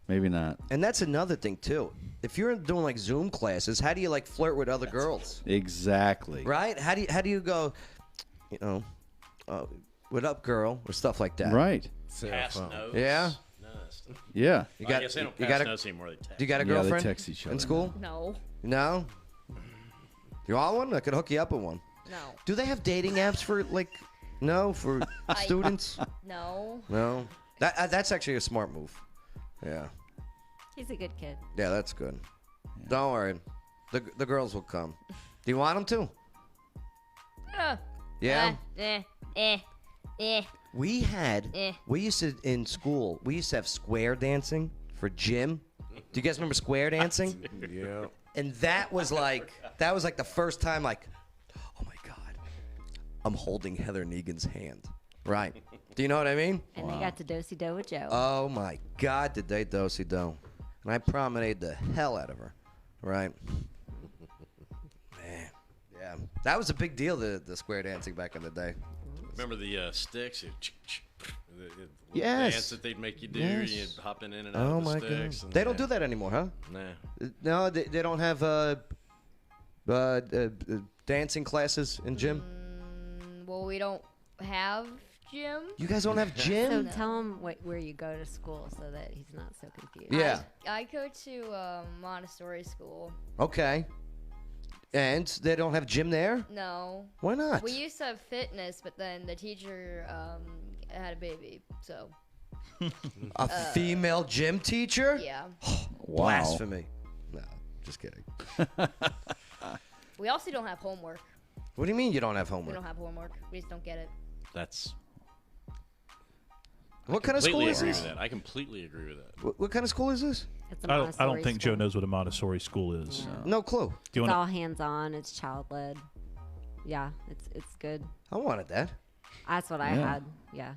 maybe not. And that's another thing, too. If you're doing, like, Zoom classes, how do you, like, flirt with other girls? Exactly. Right? How do you go, you know, what up, girl, or stuff like that? Right. Pass notes. Yeah? None of that stuff. Yeah. You I got, guess they don't you pass got notes anymore. They text. Do you got a Yeah, they girlfriend text each other in school? No. No? You want one? I could hook you up with one. No. Do they have dating apps for, like, no, for students? No. No. That's actually a smart move. Yeah. He's a good kid. Yeah, that's good. Don't worry. The girls will come. Do you want them to? Yeah? We used to, in school, we used to have square dancing for gym. Do you guys remember square dancing? Yeah. And that was like the first time like, oh my God, I'm holding Heather Negan's hand. Right. Do you know what I mean? And they got to do-si-do with Joe. Oh my God, did they do-si-do. And I promenade the hell out of her. Right. Man. Yeah. That was a big deal, the square dancing back in the day. Remember the sticks? The Yes. dance that they'd make you do. Yes. You'd hopping in and out of the sticks. God. They don't do that anymore, huh? Nah. No, they don't have dancing classes in gym? Well, we don't have gym. You guys don't have gym? So tell him where you go to school so that he's not so confused. Yeah. I go to Montessori school. Okay. And they don't have gym there? No. Why not? We used to have fitness, but then the teacher had a baby, so. A female gym teacher? Yeah. Wow. Blasphemy. No, just kidding. We also don't have homework. What do you mean you don't have We homework? don't have homework. We just don't get it. That's. What kind of school is agree this? with that. I completely agree with that. What kind of school is this? It's a I Montessori don't think school. Joe knows what a Montessori school is. No clue. Do you It's want all hands-on. It's child-led. Yeah, it's good. I wanted that. That's what I Yeah. had. Yeah.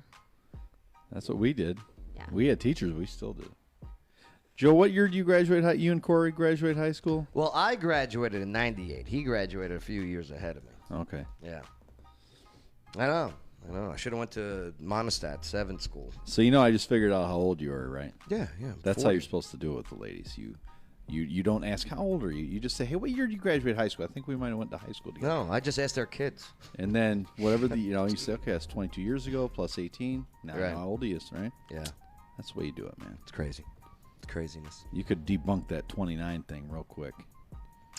That's what we did. Yeah. We had teachers. We still do. Joe, what year did you graduate? You and Corey graduate high school? Well, I graduated in '98. He graduated a few years ahead of me. Okay. Yeah. I know. I should have went to Monostat 7 school. So I just figured out how old you are, right? Yeah. That's 40. how you're supposed to do it with the ladies. You don't ask how old are you. You just say, hey, what year did you graduate high school? I think we might have went to high school together. No, I just asked their kids. And then whatever you say, okay, that's 22 years ago plus 18. Now Right. how old he is, right? Yeah. That's the way you do it, man. It's crazy. It's craziness. You could debunk that 29 thing real quick.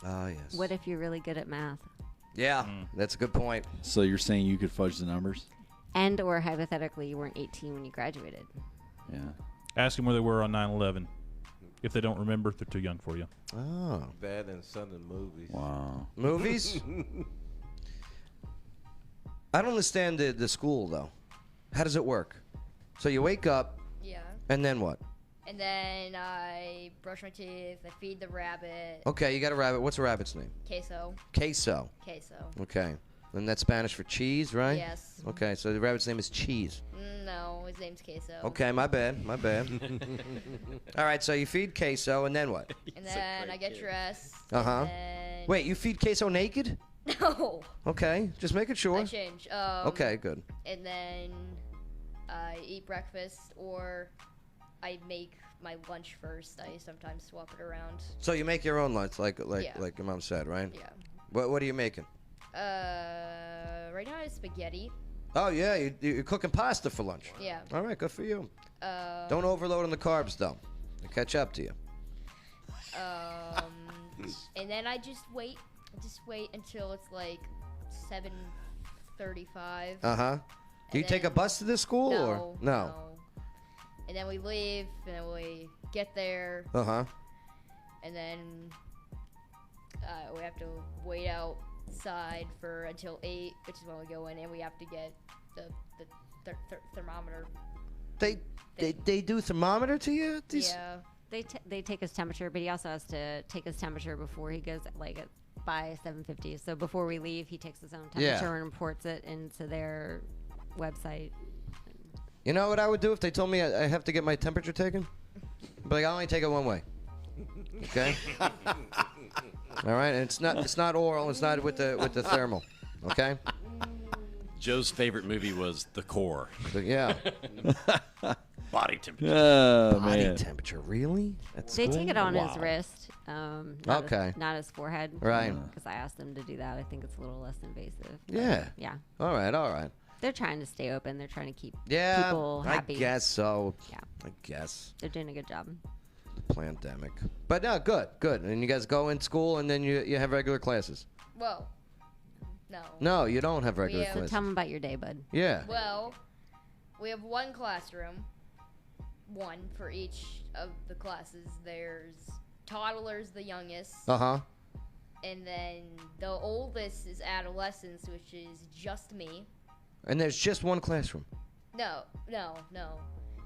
Ah, yes. What if you're really good at math? Yeah, that's a good point. So you're saying you could fudge the numbers? And or hypothetically, you weren't 18 when you graduated. Yeah. Ask them where they were on 9/11. If they don't remember, they're too young for you. Oh. Bad in Southern movies. Wow. Movies? I don't understand the school, though. How does it work? So you wake up. Yeah. And then what? And then I brush my teeth. I feed the rabbit. Okay, you got a rabbit. What's a rabbit's name? Queso. Queso. Queso. Okay. And that's Spanish for cheese, right? Yes. Okay, so the rabbit's name is Cheese. No, his name's Queso. Okay, my bad. All right, so you feed Queso, and then what? And then I get dressed. Uh-huh. And then... Wait, you feed Queso naked? No. Okay, just making sure. I change. Okay, good. And then I eat breakfast, or I make my lunch first. I sometimes swap it around. So you make your own lunch, like Yeah. your mom said, right? Yeah. What are you making? Right now it's spaghetti. Oh yeah, you're cooking pasta for lunch. Yeah. All right, good for you. Don't overload on the carbs though. They catch up to you. And then I just wait. Until it's like 7:35. Uh-huh. Do you take a bus to this school or no? And then we leave, and then we get there. Uh-huh. And then we have to wait outside until 8, which is when we go in, and we have to get the thermometer. They do thermometer to you? Yeah. They take his temperature, but he also has to take his temperature before he goes by 7:50. So before we leave, he takes his own temperature and reports it into their website. You know what I would do if they told me I have to get my temperature taken? But I only take it one way. Okay. All right, and it's not oral. It's not with the thermal. Okay. Joe's favorite movie was The Core. Yeah. Body temperature. Oh, Body man. temperature, really? They take it on his wrist. Not his forehead. Right. Because I asked them to do that. I think it's a little less invasive. Yeah. Yeah. All right. They're trying to stay open. They're trying to keep Yeah, people happy. I guess so. Yeah. I guess. They're doing a good job. The pandemic. But no, good. And you guys go in school and then you have regular classes. Well, no. No, you don't have regular have- So classes. tell them about your day, bud. Yeah. Well, we have one classroom, one for each of the classes. There's toddlers, the youngest. Uh-huh. And then the oldest is adolescents, which is just me. And there's just one classroom. No.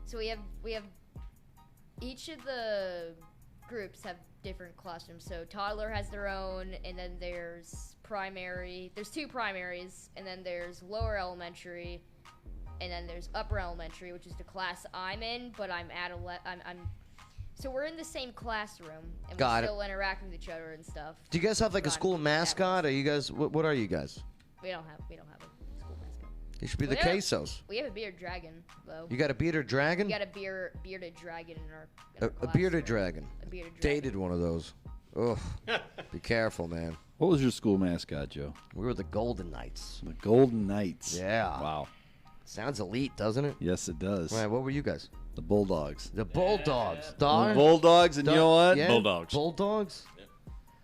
So we have each of the groups have different classrooms. So toddler has their own, and then there's primary. There's 2 primaries, and then there's lower elementary, and then there's upper elementary, which is the class I'm in. But I'm so we're in the same classroom, and we still interact with each other and stuff. Do you guys have like a school mascot? Are you guys? What are you guys? We don't have a school mascot. You should be the quesos. We have a bearded dragon, though. You got a bearded dragon? We got a bearded dragon in our A bearded dragon. A bearded dragon. Dated one of those. Oh, be careful, man. What was your school mascot, Joe? We were the Golden Knights. The Golden Knights. Yeah. Wow. Sounds elite, doesn't it? Yes, it does. Right, what were you guys? The Bulldogs. The Bulldogs. The Bulldogs, and you know what? Yeah. Bulldogs. Bulldogs?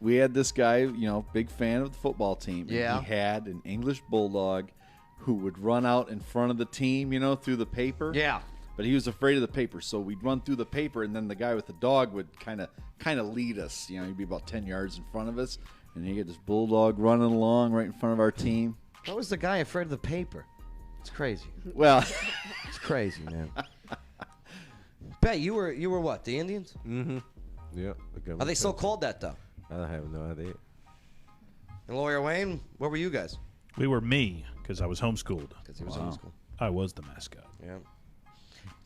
We had this guy, big fan of the football team. And Yeah. he had an English Bulldog who would run out in front of the team, through the paper. Yeah. But he was afraid of the paper, so we'd run through the paper, and then the guy with the dog would kind of lead us. He'd be about 10 yards in front of us, and you get this Bulldog running along right in front of our team. How was the guy afraid of the paper? It's crazy. Well, it's crazy, man. Bet you were what? The Indians? Mm-hmm. Yeah. Are they still called that though? I have no idea. And Lawyer Wayne, what were you guys? We were me because I was homeschooled. Because he was homeschooled. I was the mascot. Yeah.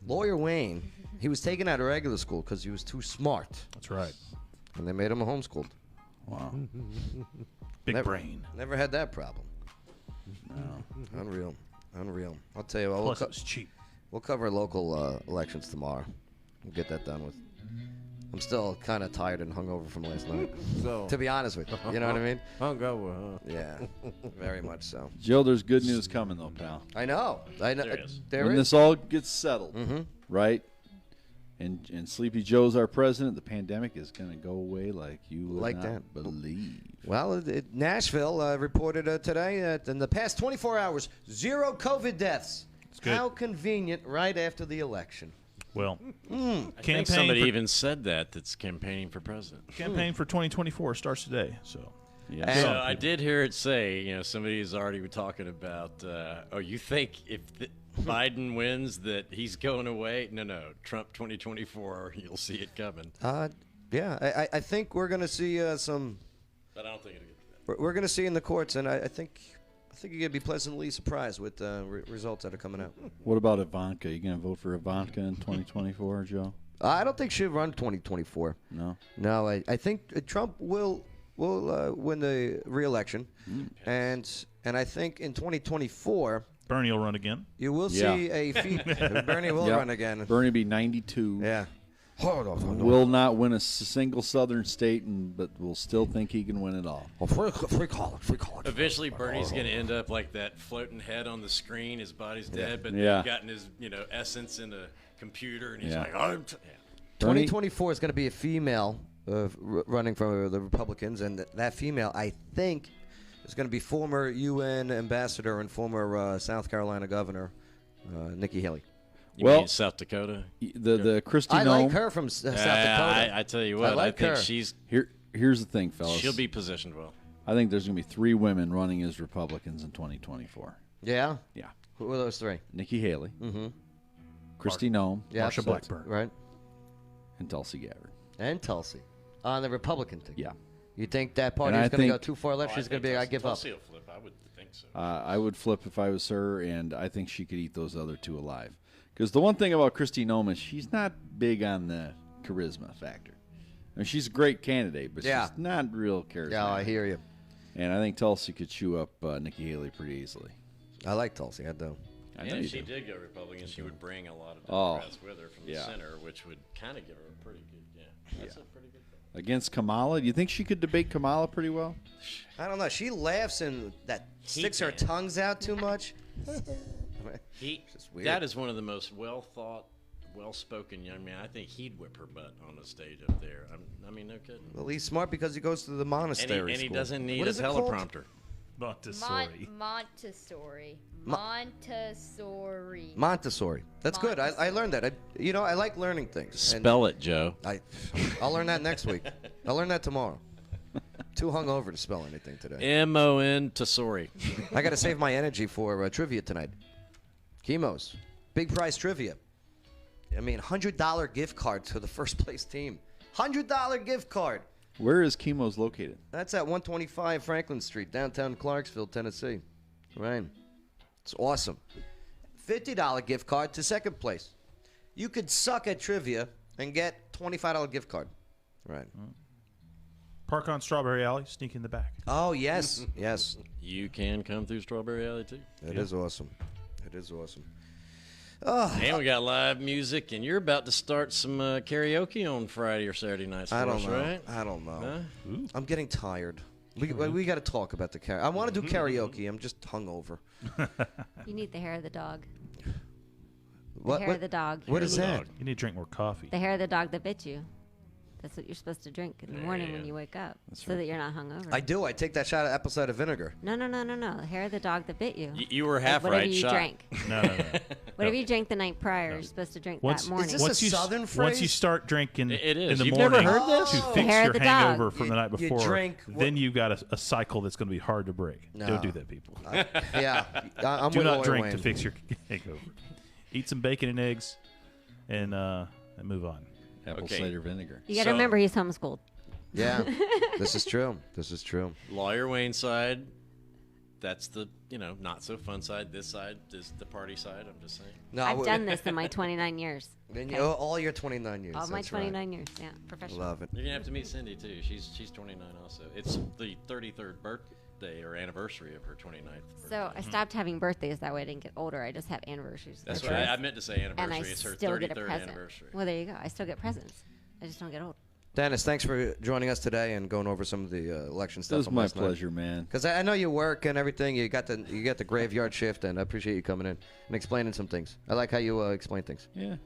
Lawyer Wayne, he was taken out of regular school because he was too smart. That's right. And they made him a homeschooled. Wow. Big brain. Never had that problem. No. Unreal. I'll tell you what. Plus, it was cheap. We'll cover local elections tomorrow. We'll get that done with. I'm still kind of tired and hungover from last night. So, to be honest with you, you know what I mean? Hungover, huh? Yeah, very much so. Joe, there's good news coming, though, pal. I know. There is. When this all gets settled, Mm-hmm. right? And Sleepy Joe's our president, the pandemic is going to go away like you would Like not that. believe. Well, Nashville reported today that in the past 24 hours, 0 COVID deaths. good. How convenient right after the election. Well, I think somebody even said that's campaigning for president. Campaign for 2024 starts today. So, Yeah. So I did hear it say, somebody's already talking about, you think if Biden wins that he's going away? No, Trump 2024, you'll see it coming. Yeah, I think we're going to see some. But I don't think it'll get to that. We're going to see in the courts, and I think you're going to be pleasantly surprised with results that are coming out. What about Ivanka? You going to vote for Ivanka in 2024, Joe? I don't think she'll run 2024. No. No, I think Trump will win the re-election, and I think in 2024 Bernie will run again. you will see a Bernie will run again. Bernie be 92. Yeah. Hold on. Will not win a single southern state, but will still think he can win it all. Free college. Eventually, Bernie's going to end up like that floating head on the screen. His body's dead, but Yeah. they've gotten his essence in a computer, and he's Yeah. like, Bernie- 2024 is going to be a female running for the Republicans, and that female, I think, is going to be former UN ambassador and former South Carolina governor Nikki Haley. You mean South Dakota? The Kristi I Noem. like her from South Dakota. I tell you what, I think she's Here's the thing, fellas. she'll be positioned well. I think there's going to be 3 women running as Republicans in 2024. Yeah? Yeah. Who are those 3? Nikki Haley, Mm-hmm. Kristi Noem, Yeah. Marsha Blackburn. Right. and Tulsi Gabbard. And Tulsi. On the Republican ticket. Yeah. You think that party And I is going to go think- too far left? She's going to be, I give up. Tulsi will flip. I would think so. I would flip if I was her, and I think she could eat those other 2 alive. Because the one thing about Kristi Noem is she's not big on the charisma factor. I mean, she's a great candidate, but Yeah. she's not real charismatic. Yeah, I hear you. And I think Tulsi could chew up Nikki Haley pretty easily. I like Tulsi. I do. I know And you if she do. did go Republican, she would bring a lot of Oh, Democrats with her from the yeah. center, which would kind of give her a pretty good, that's a pretty good thing. Against Kamala, do you think she could debate Kamala pretty well? I don't know. She laughs and that sticks her tongues out too much. Just weird. That is one of the most well-thought, well-spoken young men. I think he'd whip her butt on the stage up there. I mean, no kidding. Well, he's smart because he goes to the monastery And he school. doesn't need What a is it called? teleprompter. Montessori. Montessori. That's good. I learned that. I like learning things. Spell it, Joe. I'll learn that next week. I'll learn that tomorrow. Too hungover to spell anything today. Montessori. I got to save my energy for trivia tonight. Chemo's. Big prize trivia. I mean, $100 gift card to the first place team. $100 gift card. Where is Chemo's located? That's at 125 Franklin Street, downtown Clarksville, Tennessee. Right. It's awesome. $50 gift card to second place. You could suck at trivia and get $25 gift card. Right. Park on Strawberry Alley, sneak in the back. Oh, yes. Yes. You can come through Strawberry Alley, too. It is awesome. It is awesome. And we got live music, and you're about to start some karaoke on Friday or Saturday nights for I don't us, know. right? I don't know. Huh? I'm getting tired. We got to talk about the karaoke. I want to do karaoke. I'm just hungover. You need the hair of the dog. What? The hair of the dog. What is that? You need to drink more coffee. The hair of the dog that bit you. That's what you're supposed to drink in the morning when you wake up, so that you're not hungover. I do. I take that shot of apple cider vinegar. No. The hair of the dog that bit you. You were half whatever right. you Shot. drank. No. Whatever you drank the night prior, you're supposed to drink that morning. Is this a southern phrase? Once you start drinking It is. in the You've morning never heard this? to The fix hair of your the dog. hangover from the night You before, drink then you've got a cycle that's going to be hard to break. No. Don't do that, people. Yeah. I'm Do with not Lawyer drink Wayne. to fix your hangover. Eat some bacon and eggs, and move on. Apple Okay. cider vinegar. You got to remember he's homeschooled. Yeah. This is true. This is true. Lawyer Wayne side, that's the not so fun side. This side is the party side. I'm just saying. No, I've done this in my 29 years. Then Okay. all your 29 years. All my that's right. 29 years, yeah, professional. Love it. You're gonna have to meet Cindy too. She's 29 also. It's the 33rd birthday or anniversary of her 29th birthday. So I stopped having birthdays that way. I didn't get older. I just have anniversaries. That's right. I meant to say anniversary. And I It's her still 33rd get a present. anniversary. Well, there you go. I still get presents. I just don't get old. Dennis, thanks for joining us today and going over some of the election stuff. It was my pleasure, man. Because I know you work and everything. You got the graveyard shift, and I appreciate you coming in and explaining some things. I like how you explain things. Yeah,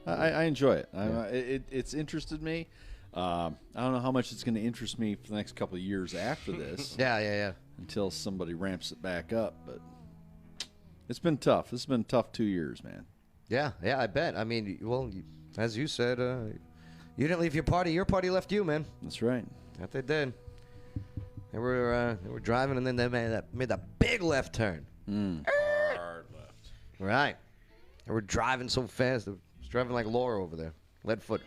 I enjoy it. It's interested me. I don't know how much it's going to interest me for the next couple of years after this. Yeah. Until somebody ramps it back up, but it's been tough. This has been tough 2 years, man. Yeah, I bet. I mean, well, as you said, you didn't leave your party. Your party left you, man. That's right. That they did. They were driving, and then they made that big left turn. Hard left. Right. They were driving so fast. They were driving like Laura over there. Leadfoot.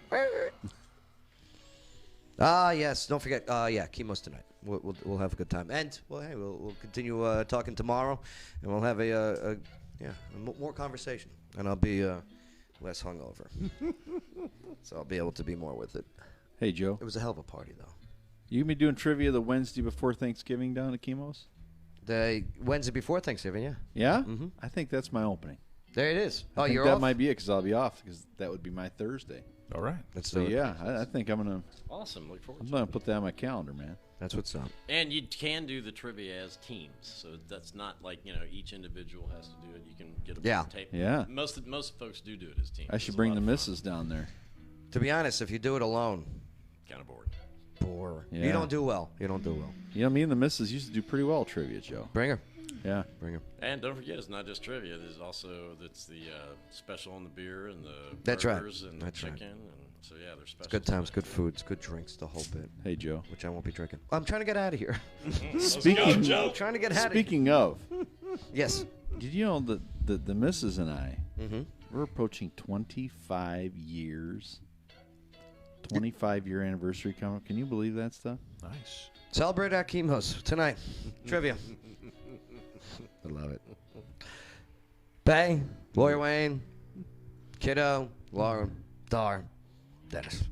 Yes. Don't forget. Chemo's tonight. We'll have a good time, and we'll continue talking tomorrow, and we'll have a more conversation, and I'll be less hungover, so I'll be able to be more with it. Hey, Joe. It was a hell of a party, though. You gonna be doing trivia the Wednesday before Thanksgiving down at Chemo's? The Wednesday before Thanksgiving, yeah. Yeah? Mm-hmm. I think that's my opening. There it is. I think you're that off? might be it because I'll be off because that would be my Thursday. All right. Let's So do it. yeah, I think I'm gonna Awesome. Look forward I'm to gonna it. put that on my calendar, man. That's what's up. And you can do the trivia as teams, so that's not like each individual has to do it. You can get a Yeah. tape. Yeah. Most folks do it as teams. I should It's a bring lot the of fun. missus down there. To be honest, if you do it alone, Kind of bored. You Yeah. don't do well. You don't do well. You know, me and the missus used to do pretty well at trivia, Joe. Bring her. Yeah. Bring her. And don't forget, it's not just trivia. There's also the special on the beer and the That's right. burgers and That's the right. chicken. And so yeah, there's special. It's good times, good foods, good drinks, the whole bit. Hey, Joe. Which I won't be drinking. I'm trying to get out of here. Speaking I'm trying to get out of here. Speaking of, Yes. did you know that the missus and I, Mm-hmm. we're approaching 25 years. 25-year anniversary coming up. Can you believe that stuff? Nice. Celebrate at Chemo's tonight. Trivia. I love it. Bay, Lawyer Wayne, Kiddo, Laura, Dar, Dennis.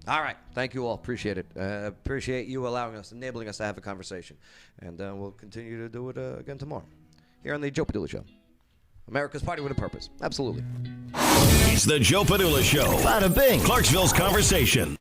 All right. Thank you all. Appreciate it. Appreciate you enabling us to have a conversation. And we'll continue to do it again tomorrow here on the Joe Padula Show. America's party with a purpose. Absolutely. It's the Joe Padula Show. Bada bing. Clarksville's conversation.